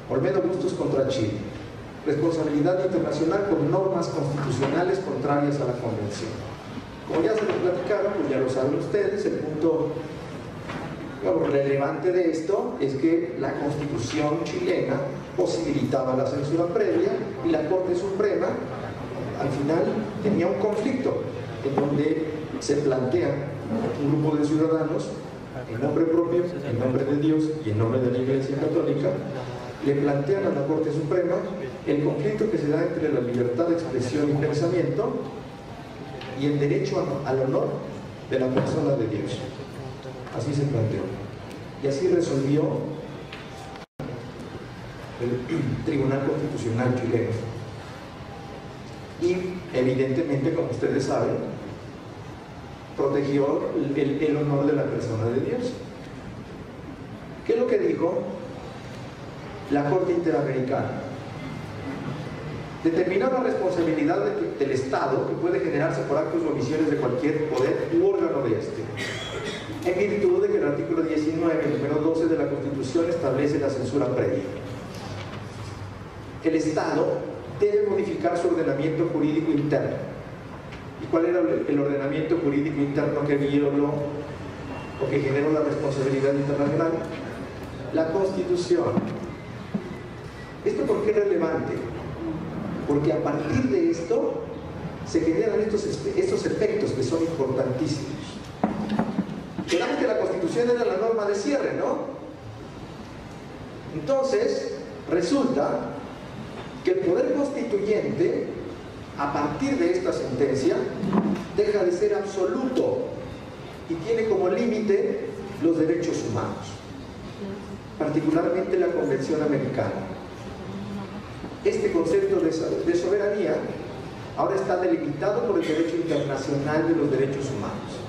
Olmedo Bustos contra Chile. Responsabilidad internacional por normas constitucionales contrarias a la Convención. Como ya se lo platicaron, pues ya lo saben ustedes, el punto relevante de esto es que la Constitución chilena posibilitaba la censura previa y la Corte Suprema al final tenía un conflicto en donde se plantea un grupo de ciudadanos en nombre propio, en nombre de Dios y en nombre de la Iglesia Católica, le plantean a la Corte Suprema el conflicto que se da entre la libertad de expresión y pensamiento y el derecho al honor de la persona de Dios. Así se planteó. Y así resolvió el Tribunal Constitucional chileno. Y evidentemente, como ustedes saben, protegió el honor de la persona de Dios. ¿Qué es lo que dijo la Corte Interamericana? Determinó la responsabilidad del Estado que puede generarse por actos o omisiones de cualquier poder u órgano de este, en virtud de que el artículo 19, número 12 de la Constitución establece la censura previa. El Estado debe modificar su ordenamiento jurídico interno. ¿Y cuál era el ordenamiento jurídico interno que violó o que generó la responsabilidad internacional? La Constitución. ¿Esto por qué es relevante? Porque a partir de esto se generan estos efectos que son importantísimos. Quedamos que la Constitución era la norma de cierre, ¿no? Entonces, resulta que el poder constituyente, a partir de esta sentencia, deja de ser absoluto y tiene como límite los derechos humanos, particularmente la Convención Americana. Este concepto de soberanía ahora está delimitado por el derecho internacional de los derechos humanos.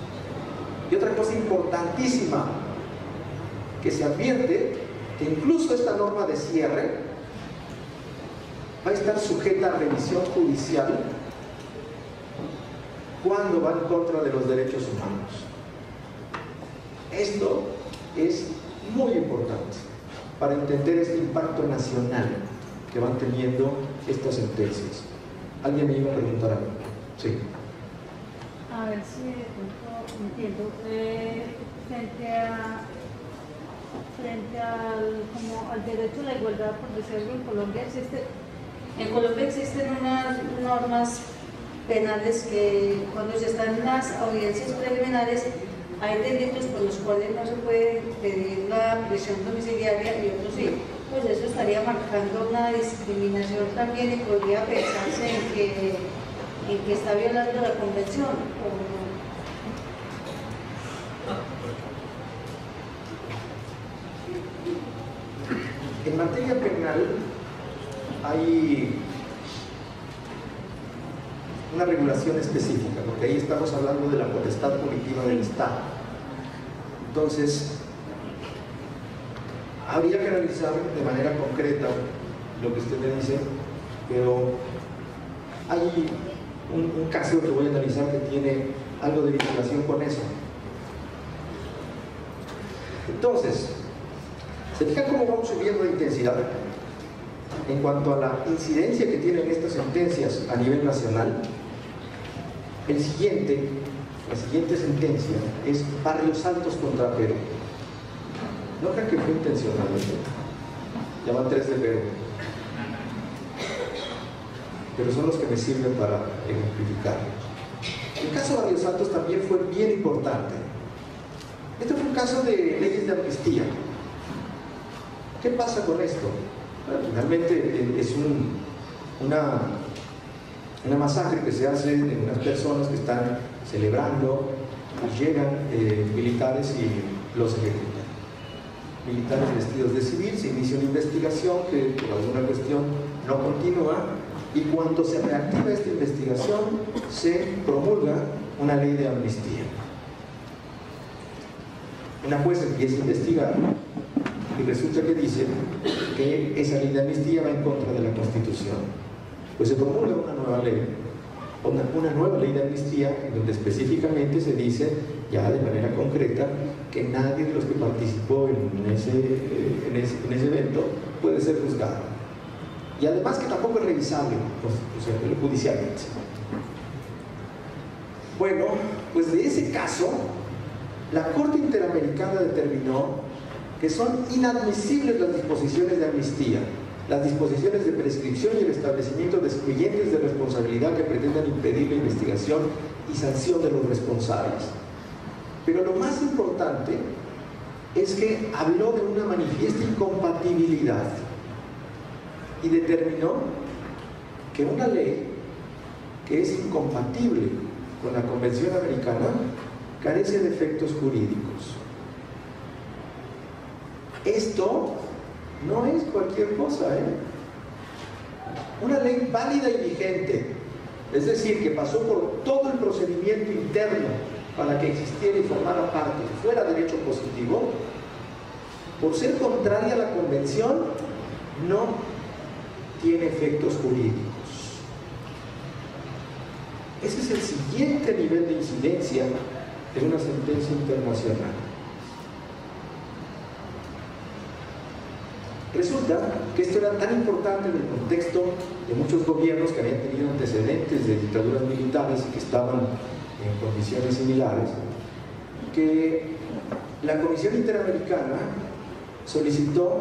Y otra cosa importantísima que se advierte, que incluso esta norma de cierre va a estar sujeta a revisión judicial cuando va en contra de los derechos humanos. Esto es muy importante para entender este impacto nacional que van teniendo estas sentencias. ¿Alguien me iba a preguntar algo? Sí. A ver si de pronto entiendo. Frente al derecho a la igualdad, por decirlo, en Colombia existen unas normas penales que cuando se están en las audiencias preliminares hay delitos por los cuales no se puede pedir la prisión domiciliaria y otros sí. Pues eso estaría marcando una discriminación también y podría pensarse en que está violando la convención. En materia penal hay una regulación específica, porque ahí estamos hablando de la potestad punitiva del Estado. Entonces, habría que analizar de manera concreta lo que usted me dice, pero hay un caso que voy a analizar que tiene algo de vinculación con eso. Entonces, ¿se fijan cómo vamos subiendo de intensidad? En cuanto a la incidencia que tienen estas sentencias a nivel nacional, la siguiente sentencia es Barrios Altos contra Perú. No crean que fue intencional, ya van 3 de Perú, pero son los que me sirven para ejemplificar. El caso Barrios Altos también fue bien importante. Este fue un caso de leyes de amnistía. ¿Qué pasa con esto? Bueno, finalmente es una masacre que se hace en unas personas que están celebrando y llegan militares y los ejecutan. Militares vestidos de civil, se inicia una investigación que por alguna cuestión no continúa y cuando se reactiva esta investigación se promulga una ley de amnistía. Una jueza empieza a investigar y resulta que dice que esa ley de amnistía va en contra de la Constitución. Pues se promulga una nueva ley de amnistía, en donde específicamente se dice, ya de manera concreta, que nadie de los que participó en ese evento puede ser juzgado. Y además que tampoco es revisable judicialmente. Bueno, pues de ese caso, la Corte Interamericana determinó que son inadmisibles las disposiciones de amnistía, las disposiciones de prescripción y el establecimiento de excluyentes de responsabilidad que pretendan impedir la investigación y sanción de los responsables. Pero lo más importante es que habló de una manifiesta incompatibilidad y determinó que una ley que es incompatible con la Convención Americana carece de efectos jurídicos. Esto no es cualquier cosa, Una ley válida y vigente, es decir, que pasó por todo el procedimiento interno para que existiera y formara parte, fuera derecho positivo, por ser contraria a la Convención, no tiene efectos jurídicos. Ese es el siguiente nivel de incidencia de una sentencia internacional. Resulta que esto era tan importante en el contexto de muchos gobiernos que habían tenido antecedentes de dictaduras militares y que estaban en condiciones similares, que la Comisión Interamericana solicitó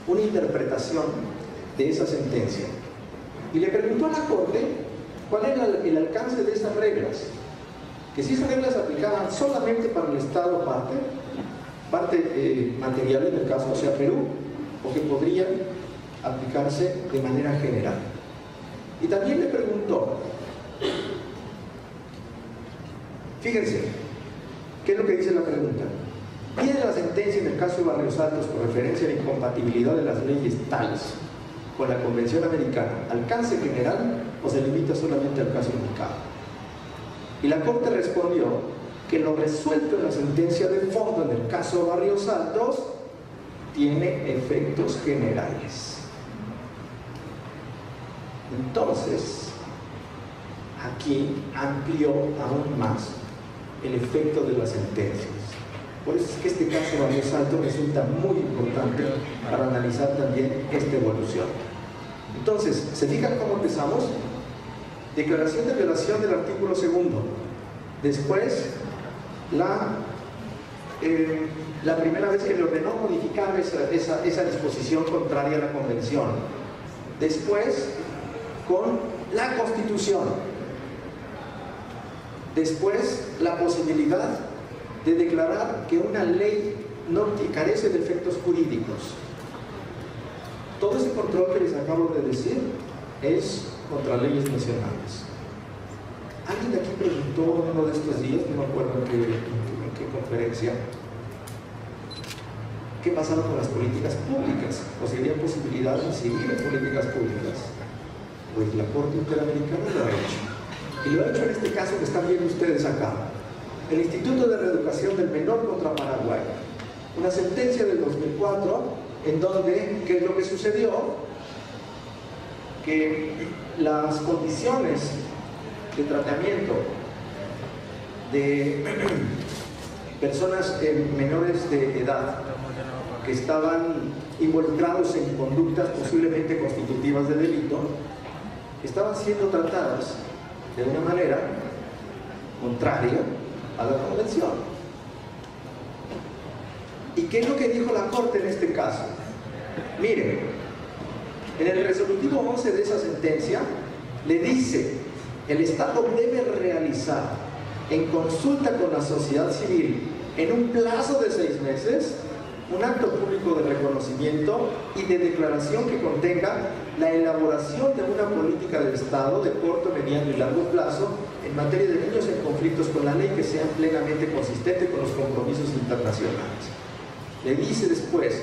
una interpretación de esa sentencia y le preguntó a la Corte cuál era el alcance de esas reglas, que si esas reglas se aplicaban solamente para el Estado parte material en el caso, o sea, Perú, o que podrían aplicarse de manera general. Y también le preguntó, fíjense, ¿qué es lo que dice la pregunta? ¿Tiene la sentencia en el caso de Barrios Altos con referencia a la incompatibilidad de las leyes tales con la Convención Americana alcance general o se limita solamente al caso indicado? Y la Corte respondió que lo resuelto en la sentencia de fondo en el caso de Barrios Altos tiene efectos generales. Entonces, aquí amplió aún más el efecto de las sentencias. Por eso es que este caso de Barrios Altos resulta muy importante para analizar también esta evolución. Entonces, ¿se fijan cómo empezamos? Declaración de violación del artículo 2. Después, la primera vez que le ordenó modificar esa disposición contraria a la Convención. Después, con la Constitución. Después, la posibilidad de declarar que una ley no carece de efectos jurídicos. Todo ese control que les acabo de decir es contra leyes nacionales. Alguien de aquí preguntó uno de estos días, no me acuerdo en qué conferencia, ¿qué pasaba con las políticas públicas? ¿O si había posibilidad de seguir en políticas públicas? Pues la Corte Interamericana lo ha hecho. Y lo ha hecho en este caso que están viendo ustedes acá. El Instituto de Reeducación del Menor contra Paraguay. Una sentencia del 2004 en donde, ¿qué es lo que sucedió? Que las condiciones de tratamiento de personas menores de edad que estaban involucrados en conductas posiblemente constitutivas de delito estaban siendo tratadas de una manera contraria a la Convención. ¿Y qué es lo que dijo la Corte en este caso? Miren, en el resolutivo 11 de esa sentencia le dice: el Estado debe realizar en consulta con la sociedad civil en un plazo de 6 meses un acto público de reconocimiento y de declaración que contenga la elaboración de una política del Estado de corto, mediano y largo plazo en materia de niños en conflictos con la ley que sean plenamente consistentes con los compromisos internacionales. Le dice después: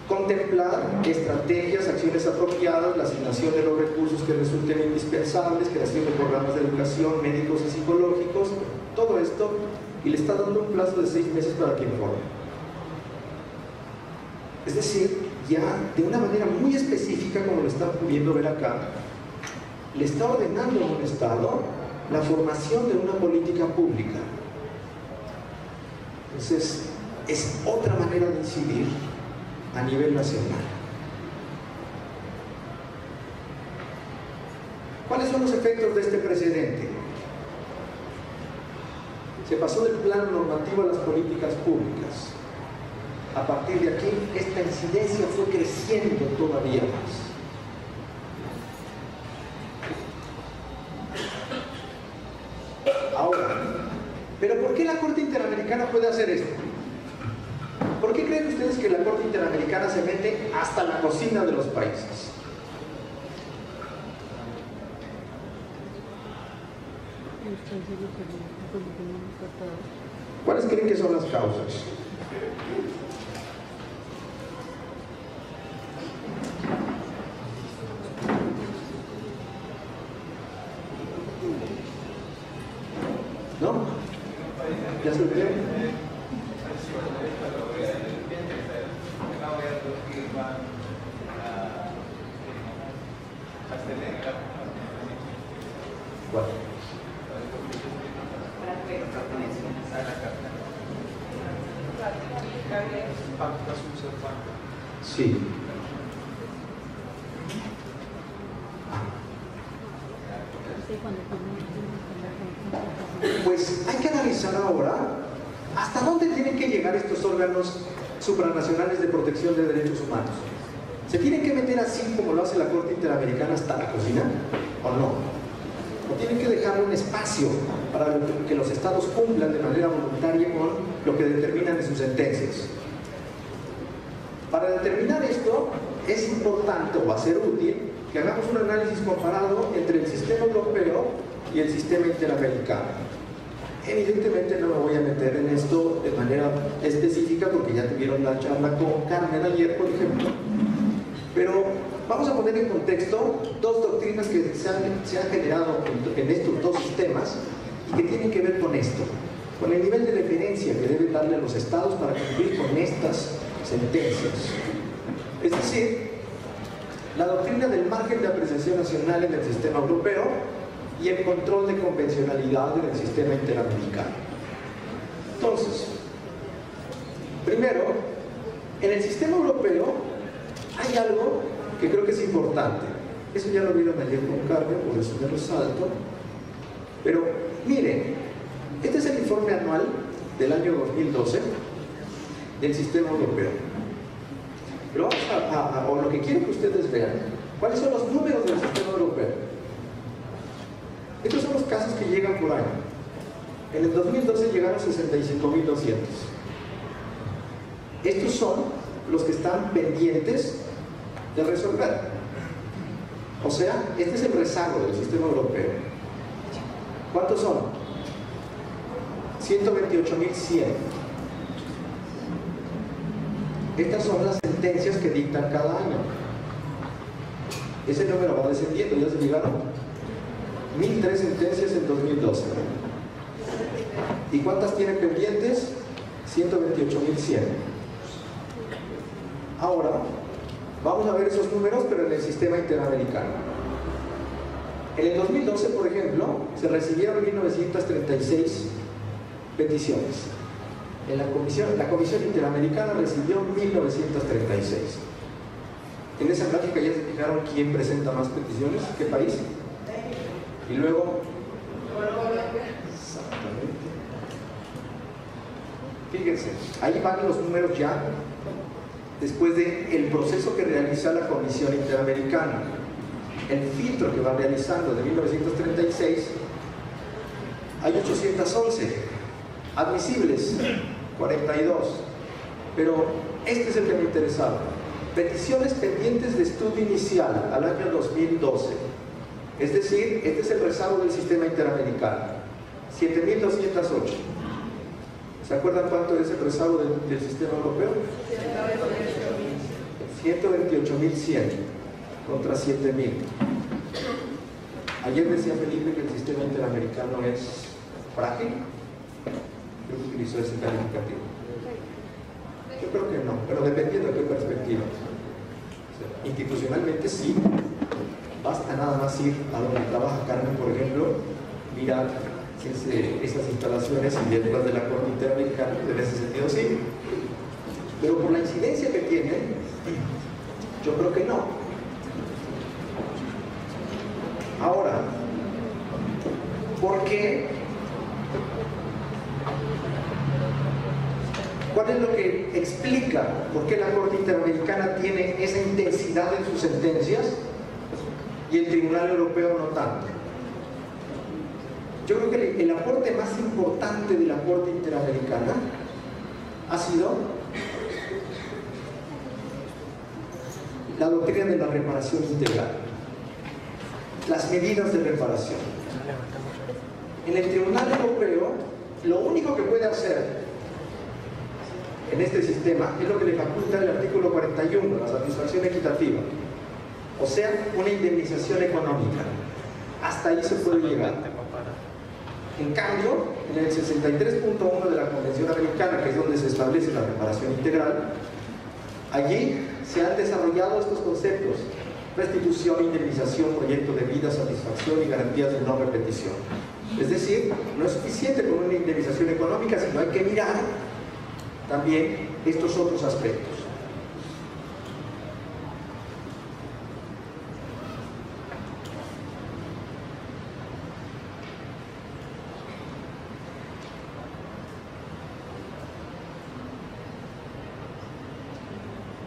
contemplar estrategias, acciones apropiadas, la asignación de los recursos que resulten indispensables, creación de programas de educación, médicos y psicológicos, todo esto y le está dando un plazo de 6 meses para que informe. Es decir, ya de una manera muy específica, como lo están pudiendo ver acá, le está ordenando a un Estado la formación de una política pública. Entonces, es otra manera de incidir a nivel nacional. ¿Cuáles son los efectos de este precedente? Se pasó del plano normativo a las políticas públicas. A partir de aquí, esta incidencia fue creciendo todavía más. Ahora, ¿pero por qué la Corte Interamericana puede hacer esto? ¿Por qué creen ustedes que la Corte Interamericana se mete hasta la cocina de los países? ¿Cuáles creen que son las causas? ¿No? ¿Ya se olvidó? Bueno. Sí. Pues hay que analizar ahora hasta dónde tienen que llegar estos órganos supranacionales de protección de derechos humanos. ¿Se tienen que meter así como lo hace la Corte Interamericana hasta la cocina? ¿O no? ¿O tienen que dejar un espacio para que los estados cumplan de manera voluntaria con lo que determinan en sus sentencias? Para determinar esto, es importante o va a ser útil que hagamos un análisis comparado entre el sistema europeo y el sistema interamericano. Evidentemente no me voy a meter en esto de manera específica porque ya tuvieron la charla con Carmen ayer, por ejemplo, pero vamos a poner en contexto dos doctrinas que se han generado en estos dos sistemas y que tienen que ver con esto, con el nivel de deferencia que deben darle a los estados para cumplir con estas sentencias. Es decir, la doctrina del margen de apreciación nacional en el sistema europeo y el control de convencionalidad en el sistema interamericano. Entonces, primero, en el sistema europeo hay algo que creo que es importante. Eso ya lo vieron ayer con Carmen, por eso me lo salto. Pero miren, este es el informe anual del año 2012 del sistema europeo. Pero vamos o lo que quiero que ustedes vean, ¿cuáles son los números del sistema europeo? Estos son los casos que llegan por año. En el 2012 llegaron 65.200. Estos son los que están pendientes de resolver. O sea, este es el rezago del sistema europeo. ¿Cuántos son? 128.100. Estas son las sentencias que dictan cada año. Ese número va descendiendo, ya se llegaron 1.003 sentencias en 2012. ¿Y cuántas tienen pendientes? 128.100. Ahora, vamos a ver esos números, pero en el sistema interamericano. En el 2012, por ejemplo, se recibieron 1.936 peticiones. En la Comisión Interamericana recibió 1.936. En esa gráfica ya se fijaron quién presenta más peticiones, qué país. Y luego, exactamente. Fíjense, ahí van los números ya después del proceso que realiza la Comisión Interamericana. El filtro que va realizando de 1936, hay 811 admisibles, 42, pero este es el que me interesaba. Peticiones pendientes de estudio inicial al año 2012, es decir, este es el rezago del sistema interamericano, 7.208. ¿Se acuerdan cuánto es el rezago del sistema europeo? 128.100 contra 7.000. Ayer decía Felipe que el sistema interamericano es frágil. Creo que utilizó ese calificativo. Yo creo que no, pero dependiendo de qué perspectiva. O sea, institucionalmente sí, basta nada más ir a donde trabaja Carmen, por ejemplo, mirar esas instalaciones y detrás de la Corte Interamericana, en ese sentido sí. Pero por la incidencia que tiene, yo creo que no. Ahora, ¿por qué? ¿Cuál es lo que explica por qué la Corte Interamericana tiene esa intensidad en sus sentencias y el Tribunal Europeo no tanto? Yo creo que el aporte más importante de la Corte Interamericana ha sido la doctrina de la reparación integral, las medidas de reparación. En el Tribunal Europeo, lo único que puede hacer en este sistema es lo que le faculta el artículo 41, la satisfacción equitativa, o sea, una indemnización económica. Hasta ahí se puede llegar. En cambio, en el 63.1 de la Convención Americana, que es donde se establece la reparación integral, allí se han desarrollado estos conceptos: restitución, indemnización, proyecto de vida, satisfacción y garantías de no repetición. Es decir, no es suficiente con una indemnización económica, sino hay que mirar también estos otros aspectos.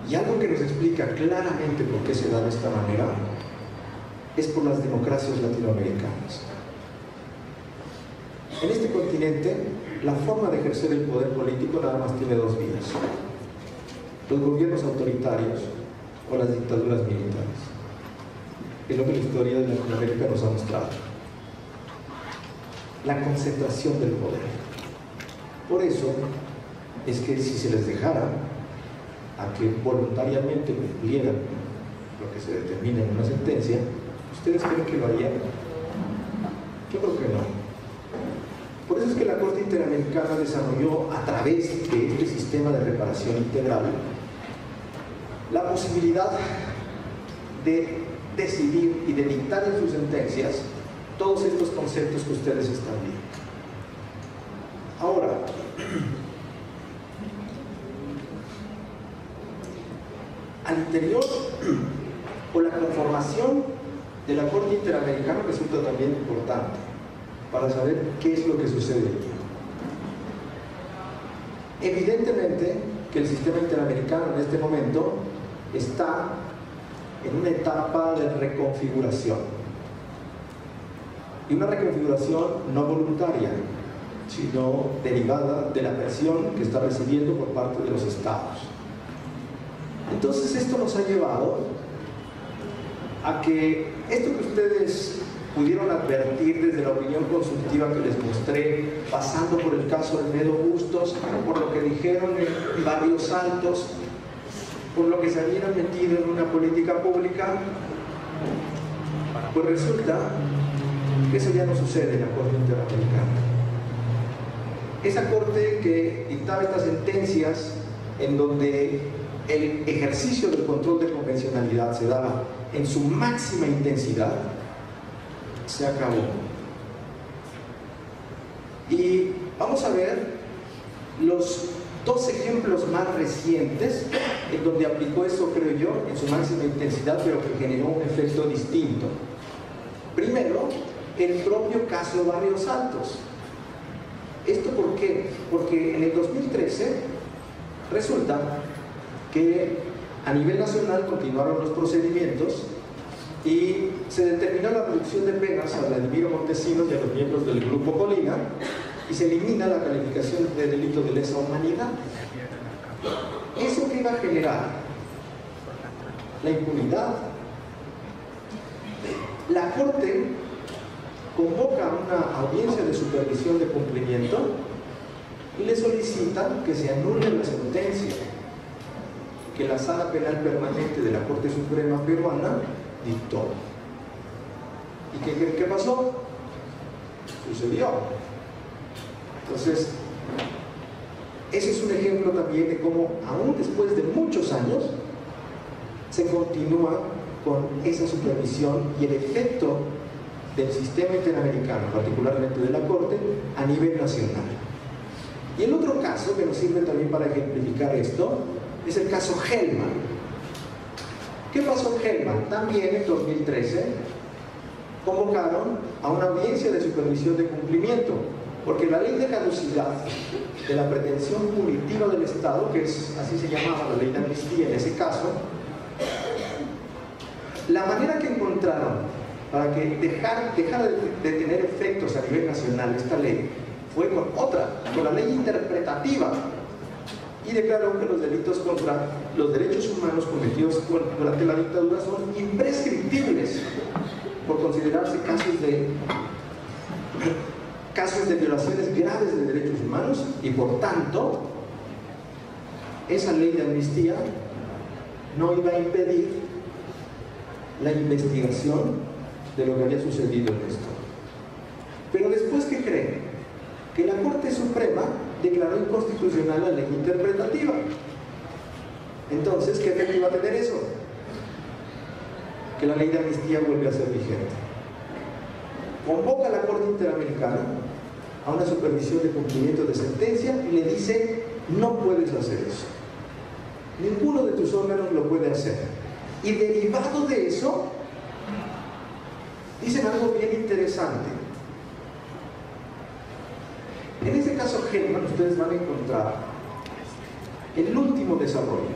Y algo que nos explica claramente por qué se da de esta manera es por las democracias latinoamericanas. En este continente, la forma de ejercer el poder político nada más tiene dos vías: los gobiernos autoritarios o las dictaduras militares. Es lo que la historia de Latinoamérica nos ha mostrado: la concentración del poder. Por eso es que si se les dejara a que voluntariamente cumplieran lo que se determina en una sentencia, ¿ustedes creen que lo harían? Yo creo que no. Por eso es que la Corte Interamericana desarrolló, a través de este sistema de reparación integral, la posibilidad de decidir y de dictar en sus sentencias todos estos conceptos que ustedes están viendo. Ahora, al interior o la conformación de la Corte Interamericana resulta también importante para saber qué es lo que sucede aquí. Evidentemente que el sistema interamericano en este momento está en una etapa de reconfiguración, y una reconfiguración no voluntaria, sino derivada de la presión que está recibiendo por parte de los estados. Entonces esto nos ha llevado a que esto que ustedes pudieron advertir desde la opinión consultiva que les mostré, pasando por el caso de Medo Bustos, por lo que dijeron en Barrios Altos, por lo que se habían metido en una política pública, pues resulta que eso ya no sucede en la Corte Interamericana. Esa Corte que dictaba estas sentencias en donde el ejercicio del control de convencionalidad se daba en su máxima intensidad, se acabó. Y vamos a ver los dos ejemplos más recientes en donde aplicó eso, creo yo, en su máxima intensidad, pero que generó un efecto distinto. Primero, el propio caso Barrios Altos. ¿Esto por qué? Porque en el 2013 resulta que a nivel nacional continuaron los procedimientos y se determinó la reducción de penas a Vladimiro Montesinos y a los miembros del Grupo Colina, y se elimina la calificación de delito de lesa humanidad. ¿Eso qué iba a generar? La impunidad. La Corte convoca una audiencia de supervisión de cumplimiento y le solicitan que se anule la sentencia que la Sala Penal Permanente de la Corte Suprema Peruana dictó. ¿Y qué pasó? Sucedió. Entonces, Ese es un ejemplo también de cómo, aún después de muchos años, se continúa con esa supervisión y el efecto del sistema interamericano, particularmente de la Corte, a nivel nacional. Y el otro caso que nos sirve también para ejemplificar esto es el caso Hellman. ¿Qué pasó en Hellman? También en 2013 convocaron a una audiencia de supervisión de cumplimiento, porque la ley de caducidad de la pretensión punitiva del Estado, que es, así se llamaba la ley de amnistía en ese caso, la manera que encontraron para que dejara de tener efectos a nivel nacional esta ley fue con otra, con la ley interpretativa, y declaró que los delitos contra los derechos humanos cometidos durante la dictadura son imprescriptibles por considerarse casos de violaciones graves de derechos humanos, y por tanto esa ley de amnistía no iba a impedir la investigación de lo que había sucedido en esto. Pero después, ¿qué creen? Que la Corte Suprema declaró inconstitucional la ley interpretativa. Entonces, ¿qué efecto iba a tener eso? Que la ley de amnistía vuelve a ser vigente. Convoca a la Corte Interamericana a una supervisión de cumplimiento de sentencia y le dice: no puedes hacer eso. Ninguno de tus órganos lo puede hacer. Y derivado de eso, dicen algo bien interesante. En este caso Hellman, ustedes van a encontrar el último desarrollo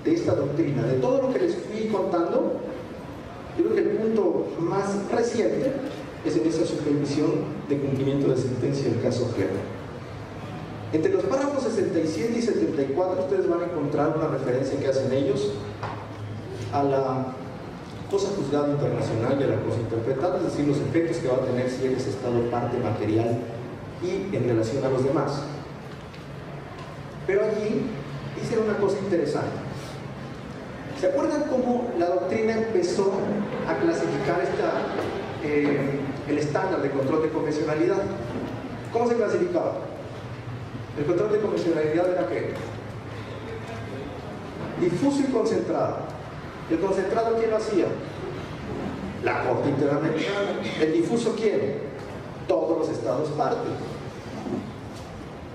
de esta doctrina. De todo lo que les fui contando, yo creo que el punto más reciente es en esa supervisión de cumplimiento de sentencia del caso Hellman. Entre los párrafos 67 y 74 ustedes van a encontrar una referencia que hacen ellos a la cosa juzgada internacional y a la cosa interpretada, es decir, los efectos que va a tener si eres Estado parte material y en relación a los demás. Pero allí dicen una cosa interesante. ¿Se acuerdan cómo la doctrina empezó a clasificar el estándar de control de convencionalidad? ¿Cómo se clasificaba? El control de convencionalidad era ¿qué? Difuso y concentrado. ¿El concentrado quién lo hacía? La Corte Interamericana. ¿El difuso quién? Todos los estados parte.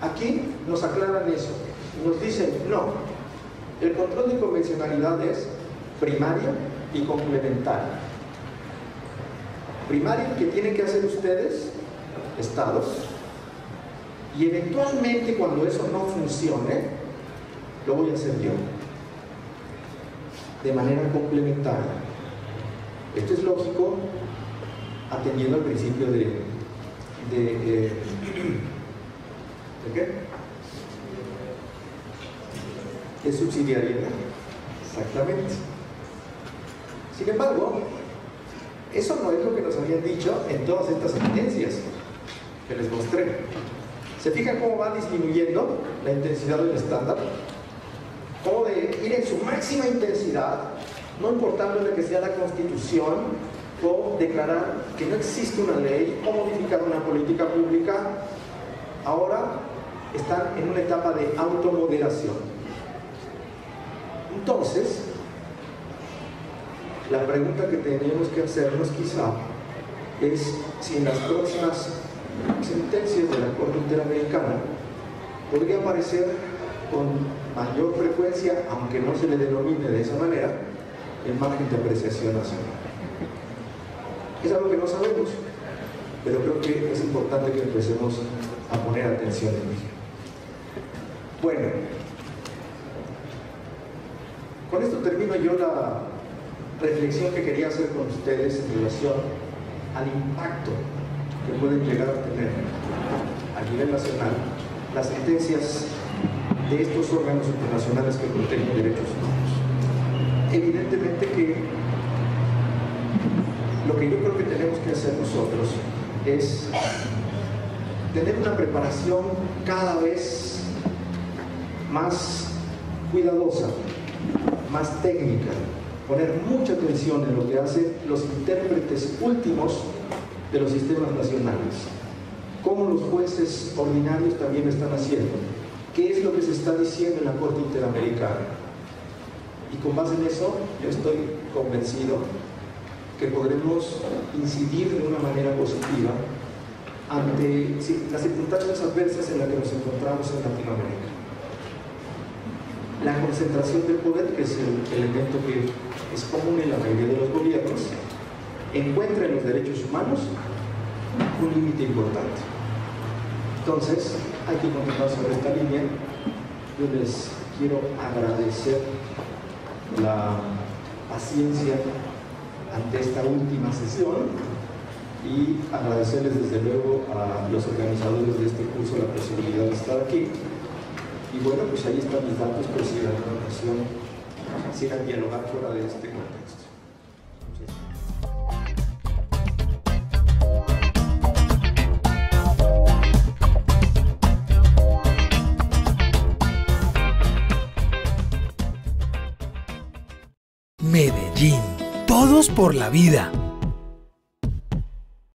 Aquí nos aclaran eso. Nos dicen, no, el control de convencionalidad es primario y complementario. Primario, que tienen que hacer ustedes, estados, y eventualmente cuando eso no funcione, lo voy a hacer yo, de manera complementaria. Esto es lógico atendiendo al principio ¿de qué? De subsidiariedad. Exactamente. Sin embargo, eso no es lo que nos habían dicho en todas estas sentencias que les mostré. ¿Se fijan cómo va disminuyendo la intensidad del estándar? Cómo de ir en su máxima intensidad, no importando de que sea la Constitución, o declarar que no existe una ley, o modificar una política pública, ahora están en una etapa de automoderación. Entonces, la pregunta que tenemos que hacernos quizá es si en las próximas sentencias de la Corte Interamericana podría aparecer con mayor frecuencia, aunque no se le denomine de esa manera, el margen de apreciación nacional. Es algo que no sabemos, pero creo que es importante que empecemos a poner atención en ello. Bueno, con esto termino yo la reflexión que quería hacer con ustedes en relación al impacto que pueden llegar a tener a nivel nacional las sentencias de estos órganos internacionales que protegen derechos humanos. Evidentemente que lo que yo creo que tenemos que hacer nosotros es tener una preparación cada vez más cuidadosa, más técnica, poner mucha atención en lo que hacen los intérpretes últimos de los sistemas nacionales. como los jueces ordinarios también lo están haciendo. ¿Qué es lo que se está diciendo en la Corte Interamericana? Y con base en eso, yo estoy convencido que podremos incidir de una manera positiva ante las circunstancias adversas en las que nos encontramos en Latinoamérica. La concentración del poder, que es el elemento que es común en la mayoría de los gobiernos, encuentra en los derechos humanos un límite importante. Entonces, hay que continuar sobre esta línea. Yo les quiero agradecer la paciencia ante esta última sesión y agradecerles desde luego a los organizadores de este curso la posibilidad de estar aquí. Y bueno, pues ahí están mis datos, por si en alguna ocasión quisieran dialogar fuera de este contexto. Medellín, todos por la vida.